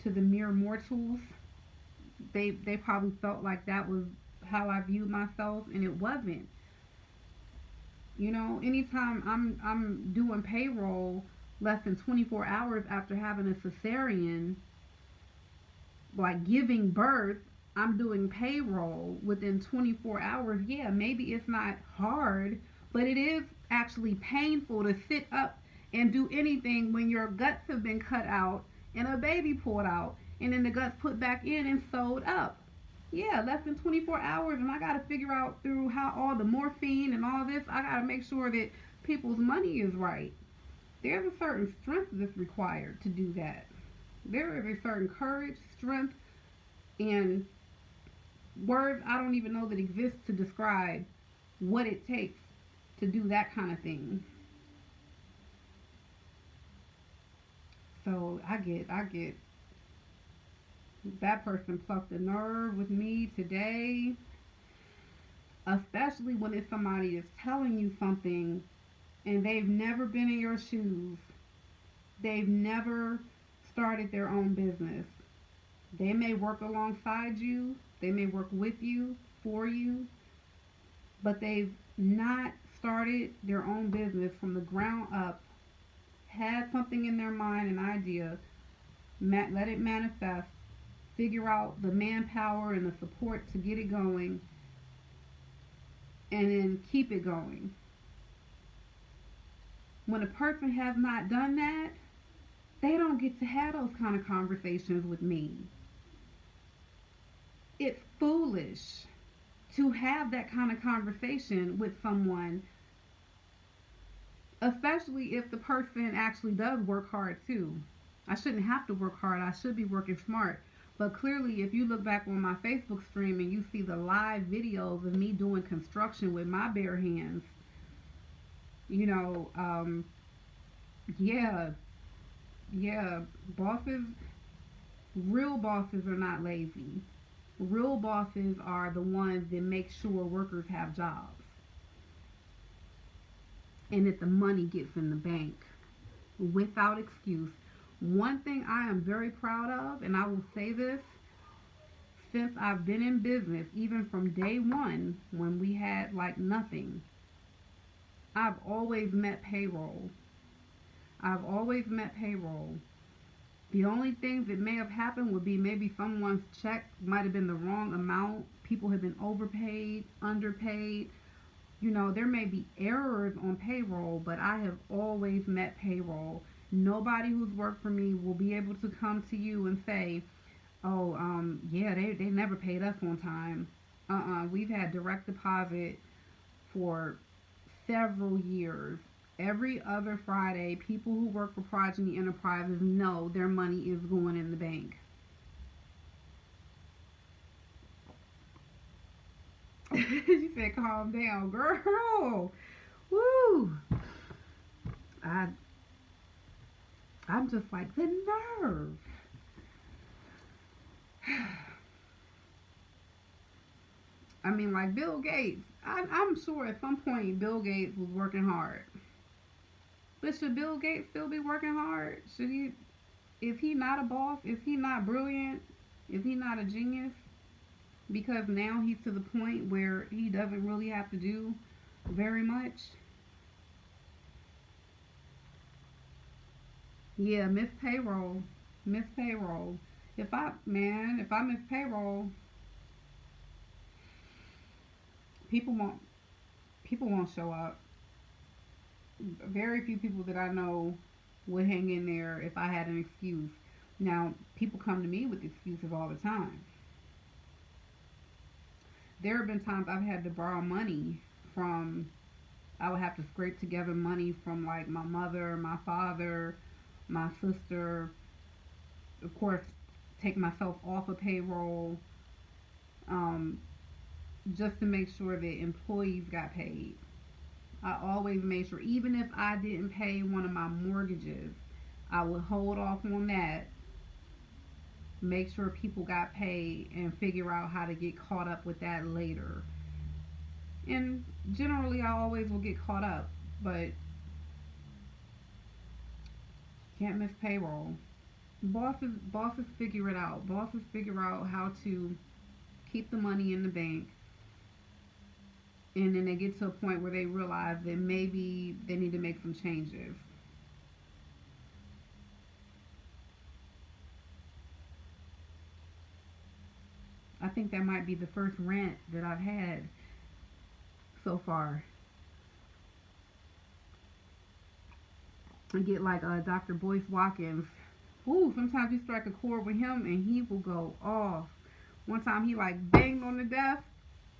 to the mere mortals. They probably felt like that was how I viewed myself, and it wasn't. You know, anytime I'm doing payroll less than 24 hours after having a cesarean, like giving birth, I'm doing payroll within 24 hours. Yeah, maybe it's not hard, but it is actually painful to sit up and do anything when your guts have been cut out and a baby pulled out and then the guts put back in and sewed up. Yeah, less than 24 hours, and I got to figure out through how all the morphine and all this, I got to make sure that people's money is right. There's a certain strength that's required to do that. There is a certain courage, strength, and words I don't even know that exist to describe what it takes to do that kind of thing. So I get that person plucked a nerve with me today, especially when it's somebody that's telling you something and they've never been in your shoes. They've never started their own business. They may work alongside you, they may work with you, for you, but they've not started their own business from the ground up, had something in their mind, an idea, let it manifest, figure out the manpower and the support to get it going, and then keep it going. When a person has not done that, they don't get to have those kind of conversations with me. It's foolish to have that kind of conversation with someone, especially if the person actually does work hard too. I shouldn't have to work hard, I should be working smart. But clearly, if you look back on my Facebook stream and you see the live videos of me doing construction with my bare hands, you know, yeah, yeah, bosses, real bosses are not lazy. Real bosses are the ones that make sure workers have jobs and that the money gets in the bank without excuse. One thing I am very proud of, and I will say this, since I've been in business, even from day one when we had like nothing, I've always met payroll. I've always met payroll. The only things that may have happened would be maybe someone's check might have been the wrong amount. People have been overpaid, underpaid. You know, there may be errors on payroll, but I have always met payroll. Nobody who's worked for me will be able to come to you and say, oh, yeah, they never paid us on time. We've had direct deposit for several years. Every other Friday, people who work for Progeny Enterprises know their money is going in the bank. She said, calm down, girl. Woo. I, I'm just like, the nerve. I mean, like Bill Gates. I'm sure at some point Bill Gates was working hard. But should Bill Gates still be working hard? Should he? Is he not a boss? Is he not brilliant? Is he not a genius? Because now he's to the point where he doesn't really have to do very much. Yeah, miss payroll. Miss payroll. If I miss payroll, people won't people won't show up. Very few people that I know would hang in there if I had an excuse. Now, people come to me with excuses all the time. There have been times I've had to borrow money from, I would have to scrape together money from like my mother, my father, my sister, of course, take myself off of payroll, um, just to make sure that employees got paid. I always made sure, even if I didn't pay one of my mortgages, I would hold off on that, make sure people got paid, and figure out how to get caught up with that later. And generally, I always will get caught up, but can't miss payroll. Bosses figure it out. Bosses figure out how to keep the money in the bank, and then they get to a point where they realize that maybe they need to make some changes. I think that might be the first rant that I've had so far. I get like Dr. Boyce Watkins. Ooh, sometimes you strike a chord with him and he will go off. One time he like banged on the desk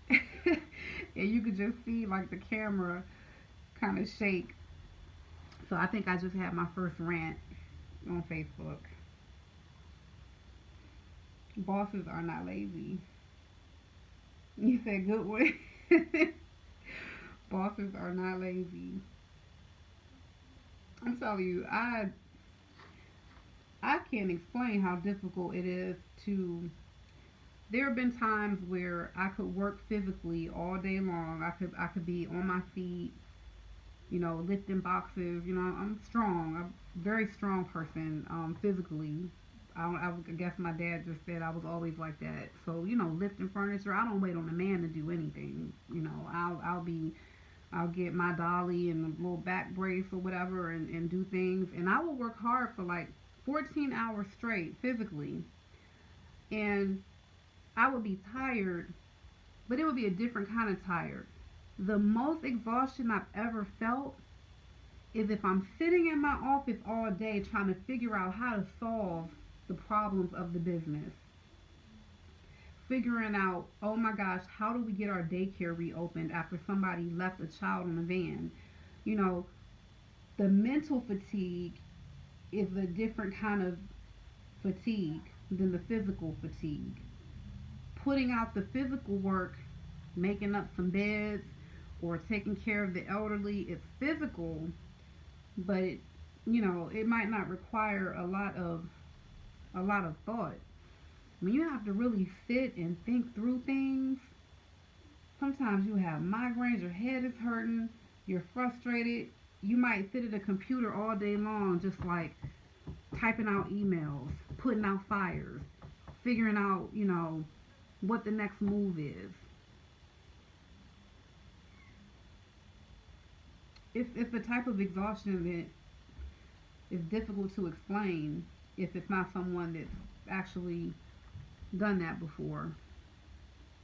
and you could just see like the camera kind of shake. So I think I just had my first rant on Facebook. Bosses are not lazy. You said good one. Bosses are not lazy. I'm telling you, I can't explain how difficult it is to. There have been times where I could work physically all day long. I could be on my feet, lifting boxes. I'm strong. I'm a very strong person, physically. I guess my dad just said I was always like that. So lifting furniture. I don't wait on a man to do anything. I'll get my dolly and a little back brace or whatever and do things. And I will work hard for like 14 hours straight physically. And I would be tired, but it would be a different kind of tired. The most exhaustion I've ever felt is if I'm sitting in my office all day trying to figure out how to solve the problems of the business. Figuring out, oh my gosh, how do we get our daycare reopened after somebody left a child in a van? You know, the mental fatigue is a different kind of fatigue than the physical fatigue. Putting out the physical work, making up some beds or taking care of the elderly is physical, but it might not require a lot of thought. When you have to really sit and think through things, sometimes you have migraines, your head is hurting, you're frustrated. You might sit at a computer all day long, just like typing out emails, putting out fires, figuring out, what the next move is. It's the type of exhaustion that is difficult to explain if it's not someone that's actually done that before.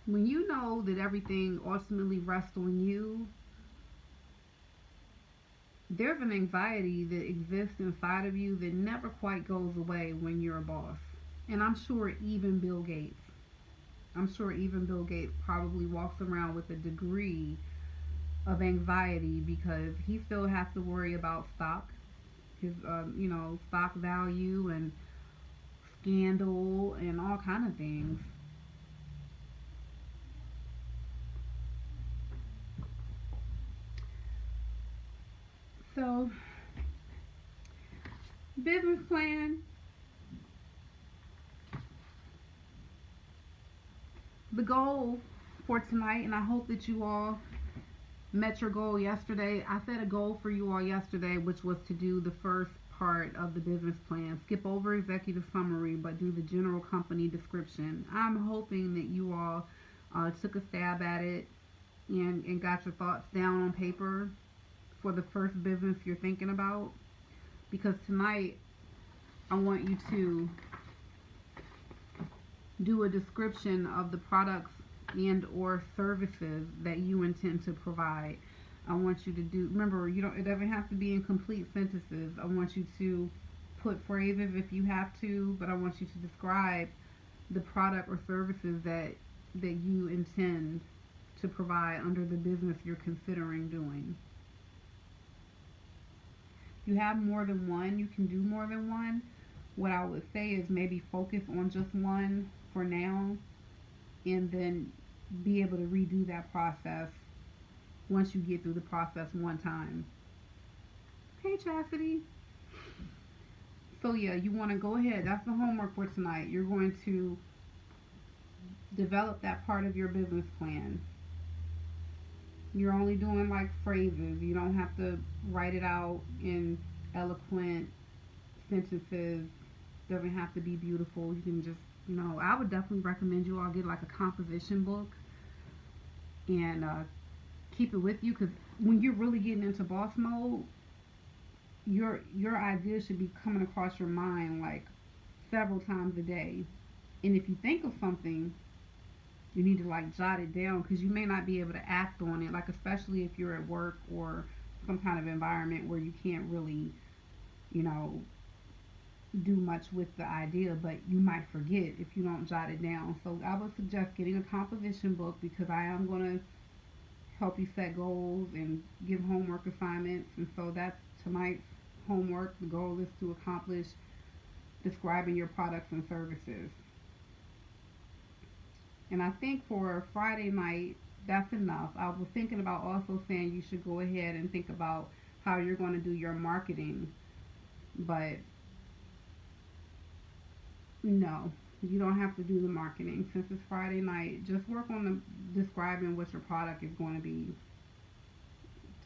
When you know that everything ultimately rests on you, there's an anxiety that exists inside of you that never quite goes away when you're a boss. And I'm sure even Bill Gates probably walks around with a degree of anxiety because he still has to worry about stock, his stock value and scandal and all kind of things. So, business plan. The goal for tonight, and I hope that you all met your goal yesterday. I set a goal for you all yesterday, which was to do the first part of the business plan. Skip over executive summary, but do the general company description. I'm hoping that you all took a stab at it and got your thoughts down on paper for the first business you're thinking about. Because tonight, I want you to do a description of the products and or services that you intend to provide. I want you to do, remember, it doesn't have to be in complete sentences. I want you to put phrases if you have to, but I want you to describe the product or services that you intend to provide under the business you're considering doing. If you have more than one, you can do more than one. What I would say is maybe focus on just one for now, and then be able to redo that process once you get through the process one time. Hey, Chastity. So yeah, you want to go ahead. That's the homework for tonight. You're going to develop that part of your business plan. You're only doing like phrases. You don't have to write it out in eloquent sentences. Doesn't have to be beautiful. You can just, I would definitely recommend you all get like a composition book and keep it with you, because when you're really getting into boss mode, your ideas should be coming across your mind like several times a day. And if you think of something, you need to like jot it down, because you may not be able to act on it, like especially if you're at work or some kind of environment where you can't really do much with the idea, but you might forget if you don't jot it down. So I would suggest getting a composition book, because I am going to help you set goals and give homework assignments. And so that's tonight's homework. The goal is to accomplish describing your products and services. And I think for Friday night, that's enough. I was thinking about also saying you should go ahead and think about how you're going to do your marketing. But no, you don't have to do the marketing. Since it's Friday night, just work on describing what your product is going to be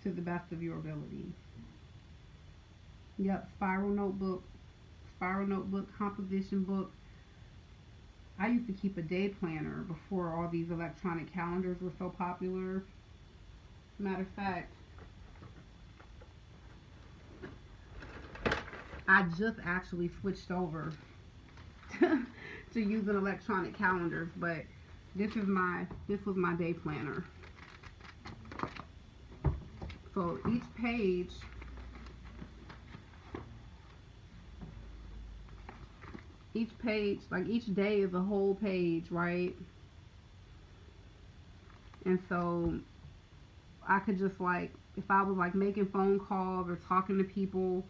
to the best of your ability. Yep, spiral notebook, composition book. I used to keep a day planner before all these electronic calendars were so popular. Matter of fact, I just actually switched over to using electronic calendars, but this was my day planner. So each page like each day is a whole page, right? And so I could just like, if I was like making phone calls or talking to people,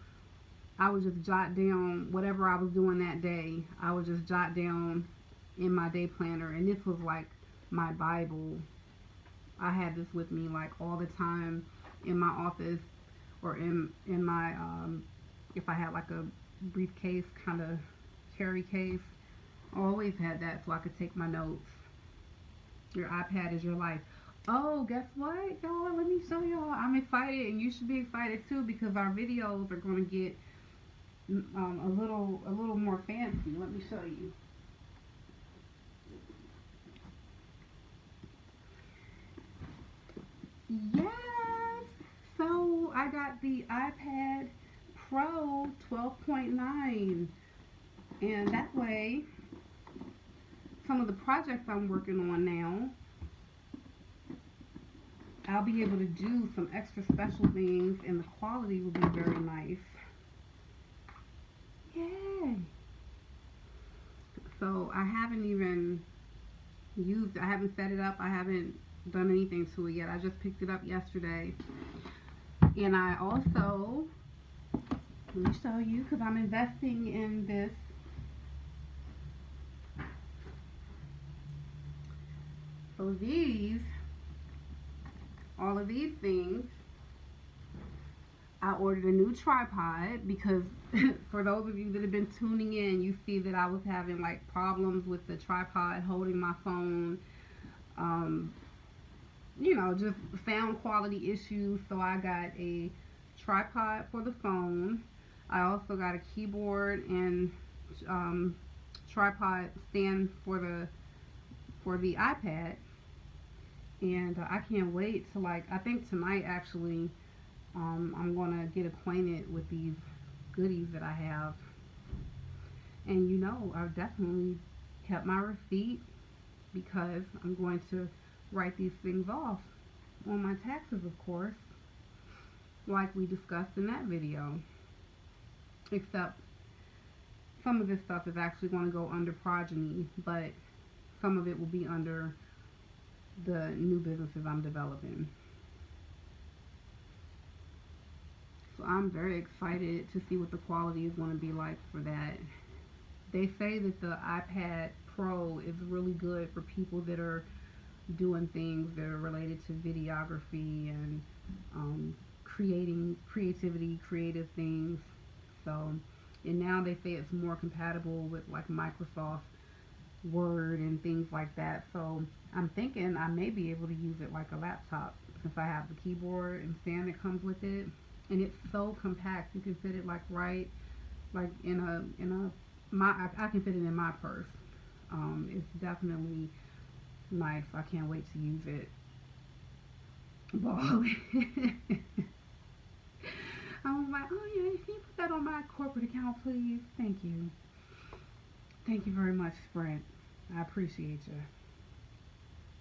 I would just jot down whatever I was doing that day. I would just jot down in my day planner, and this was like my Bible. I had this with me like all the time in my office, or in my if I had like a briefcase kind of carry case. I always had that so I could take my notes. Your iPad is your life. Oh, guess what, y'all? Let me show y'all. I'm excited, and you should be excited too, because our videos are going to get a little more fancy. Let me show you. Yes. So I got the iPad Pro 12.9, and that way some of the projects I'm working on now, I'll be able to do some extra special things, and the quality will be very nice. Yay! So I haven't even I haven't set it up, I haven't done anything to it yet. I just picked it up yesterday. And I also, let me show you, because I'm investing in this. So all of these things, I ordered a new tripod, because for those of you that have been tuning in, you see that I was having like problems with the tripod holding my phone. just sound quality issues. So I got a tripod for the phone. I also got a keyboard and um, tripod stand for the iPad, and I can't wait to, like, I think tonight actually, I'm gonna get acquainted with these goodies that I have. And I've definitely kept my receipt because I'm going to write these things off on my taxes, of course, like we discussed in that video. Except some of this stuff is actually going to go under progeny, but some of it will be under the new businesses I'm developing. So I'm very excited to see what the quality is going to be like for that. They say that the iPad Pro is really good for people that are doing things that are related to videography and creating creative things. So, and now they say it's more compatible with like Microsoft Word and things like that. So I'm thinking I may be able to use it like a laptop since I have the keyboard and stand that comes with it, and it's so compact. You can fit it like right, like in a my I can fit it in my purse. It's definitely nice. I can't wait to use it. Ball. I was like, oh yeah, can you put that on my corporate account, please? Thank you. Thank you very much, Sprint. I appreciate you.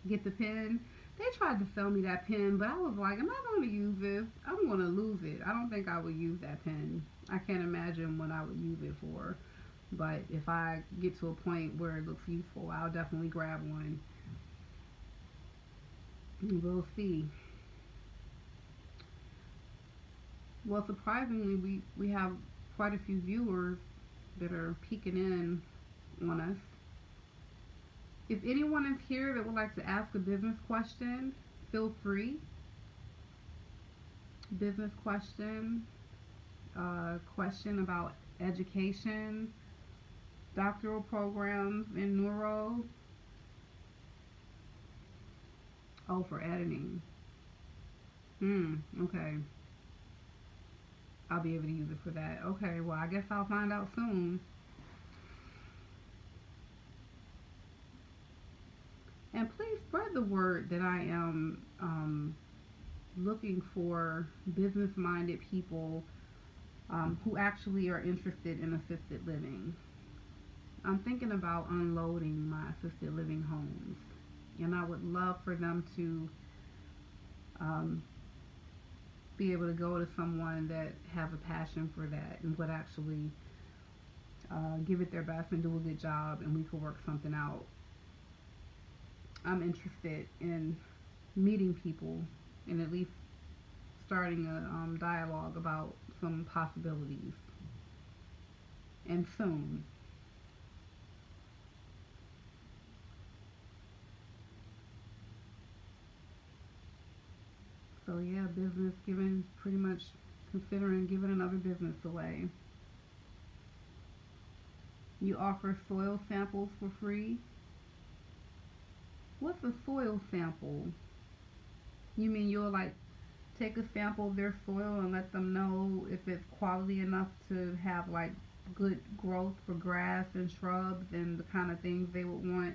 Get the pen. They tried to sell me that pen, but I was like, I'm not going to use this. I'm going to lose it. I don't think I would use that pen. I can't imagine what I would use it for. But if I get to a point where it looks useful, I'll definitely grab one. We'll see. Well, surprisingly, we have quite a few viewers that are peeking in on us. If anyone is here that would like to ask a business question, feel free. Business question, question about education, doctoral programs in neuro. Oh, for editing. Okay. I'll be able to use it for that. Okay, well, I guess I'll find out soon. And please spread the word that I am looking for business minded people who actually are interested in assisted living. I'm thinking about unloading my assisted living homes, and I would love for them to um, be able to go to someone that has a passion for that and would actually give it their best and do a good job, and we could work something out. I'm interested in meeting people and at least starting a dialogue about some possibilities, and soon. So yeah, business giving, pretty much considering giving another business away. You offer soil samples for free. What's a soil sample? You mean you'll like take a sample of their soil and let them know if it's quality enough to have like good growth for grass and shrubs and the kind of things they would want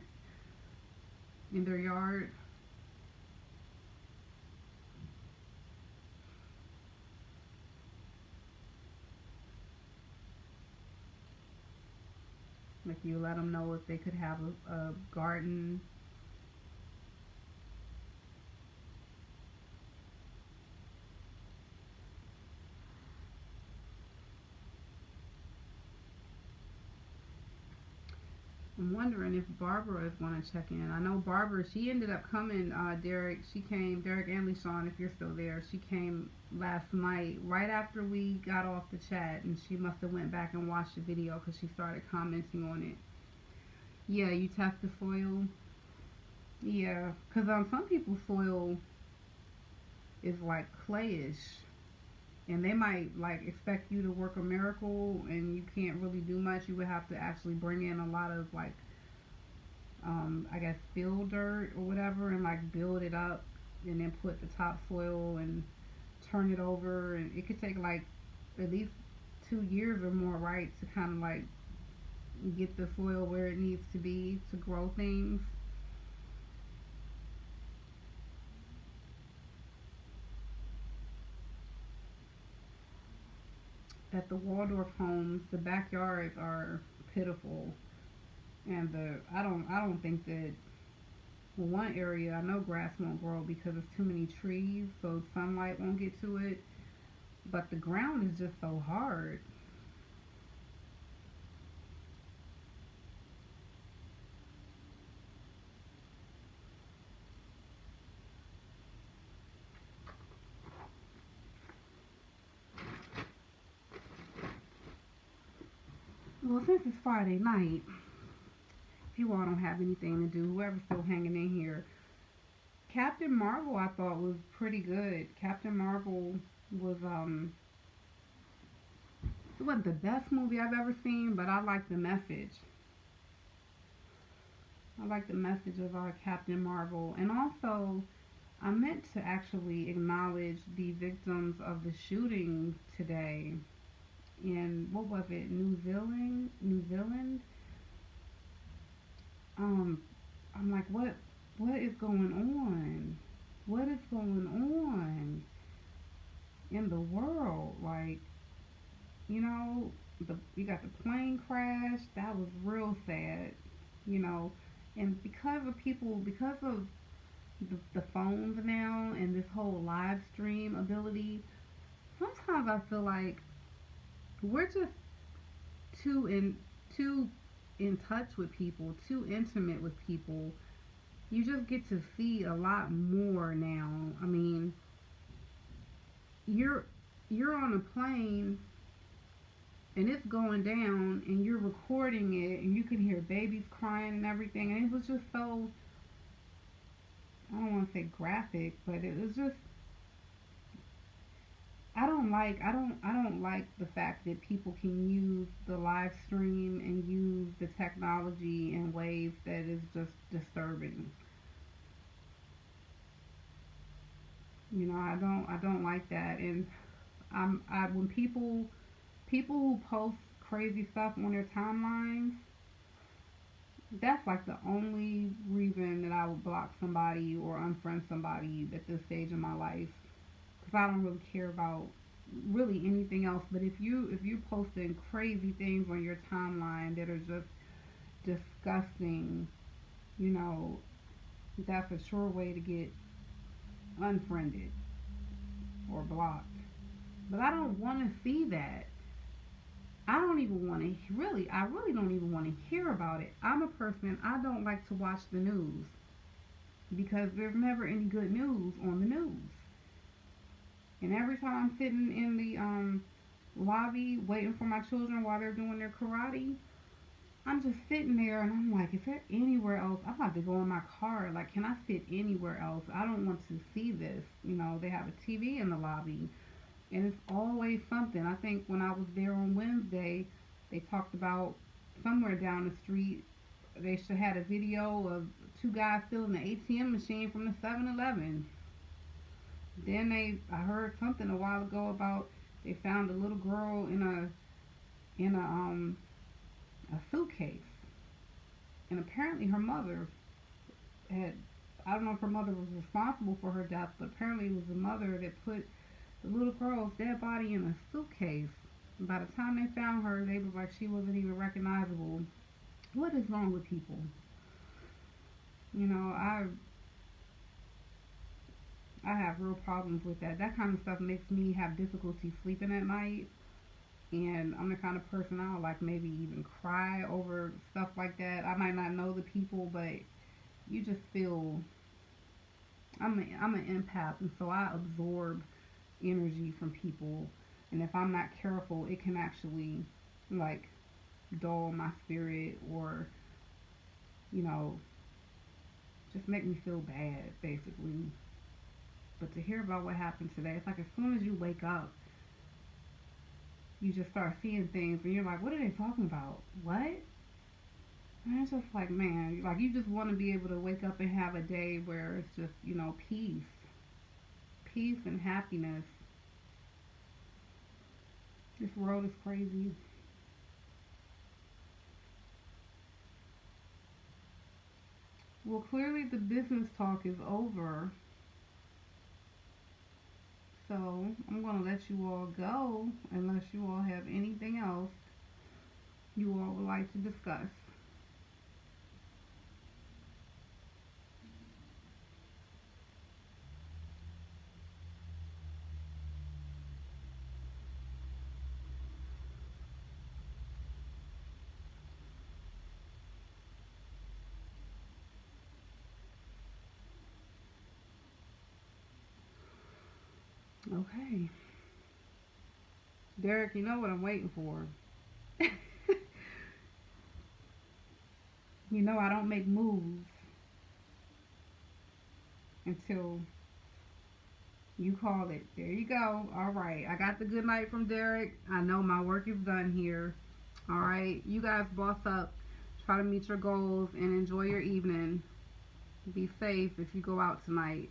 in their yard? Like you let them know if they could have a garden. I'm wondering if Barbara is going to check in. I know Barbara, she ended up coming, Derek. She came, Derek and LeSean, if you're still there. She came last night, right after we got off the chat, and she must have went back and watched the video because she started commenting on it. Yeah, you test the soil. Yeah, because some people's soil is like clayish, and they might like expect you to work a miracle, and you can't really do much. You would have to actually bring in a lot of like I guess field dirt or whatever and like build it up and then put the topsoil and turn it over, and it could take like at least 2 years or more, right, to kind of like get the soil where it needs to be to grow things. At the Waldorf homes, the backyards are pitiful, and the I don't think that, well, one area I know grass won't grow because there's too many trees, so sunlight won't get to it. But the ground is just so hard. Well, since it's Friday night, if you all don't have anything to do, whoever's still hanging in here, Captain Marvel I thought was pretty good. Captain Marvel was it wasn't the best movie I've ever seen, but I like the message. I like the message of Captain Marvel, and also I meant to actually acknowledge the victims of the shooting today in, what was it, New Zealand? New Zealand. Um, I'm like, what is going on? What is going on in the world? Like, you know, you got the plane crash. That was real sad. You know, and because of the phones now and this whole live stream ability, sometimes I feel like we're just too in touch with people, too intimate with people. You just get to see a lot more now. I mean, you're you're on a plane and it's going down and you're recording it and you can hear babies crying and everything, and it was just so, I don't want to say graphic, but it was just, I don't like the fact that people can use the live stream and use the technology in ways that is just disturbing. I don't like that. And I when people who post crazy stuff on their timelines, that's like the only reason that I would block somebody or unfriend somebody at this stage in my life, because I don't really care about really anything else. But if you posting crazy things on your timeline that are just disgusting, you know, that's a sure way to get unfriended or blocked. But I don't want to see that. I don't even want to I really don't even want to hear about it. I'm a person, I don't like to watch the news because there's never any good news on the news. And every time I'm sitting in the lobby waiting for my children while they're doing their karate, I'm just sitting there and I'm like, is there anywhere else? I'm about to go in my car. Like, can I sit anywhere else? I don't want to see this. They have a TV in the lobby and it's always something. I think when I was there on Wednesday, they talked about somewhere down the street, they should had a video of two guys stealing the ATM machine from the 7-Eleven. Then I heard something a while ago about they found a little girl in a suitcase, and apparently her mother had, I don't know if her mother was responsible for her death, but apparently it was the mother that put the little girl's dead body in a suitcase. And by the time they found her, they was like she wasn't even recognizable. What is wrong with people? You know, I have real problems with that. That kind of stuff makes me have difficulty sleeping at night. And I'm the kind of person I'll like maybe even cry over stuff like that. I might not know the people, but you just feel, I'm an empath, and so I absorb energy from people. And if I'm not careful, it can actually like dull my spirit, or you know just make me feel bad, basically. But to hear about what happened today, it's like as soon as you wake up, you just start seeing things, and you're like, what are they talking about? What? And it's just like, man, like you just want to be able to wake up and have a day where it's just, peace. peace and happiness. This world is crazy. Well, clearly the business talk is over. So I'm going to let you all go unless you all have anything else you all would like to discuss. Okay. Derek, you know what I'm waiting for. You know I don't make moves until you call it. There you go. All right. I got the good night from Derek. I know my work is done here. All right. You guys boss up. Try to meet your goals and enjoy your evening. Be safe if you go out tonight.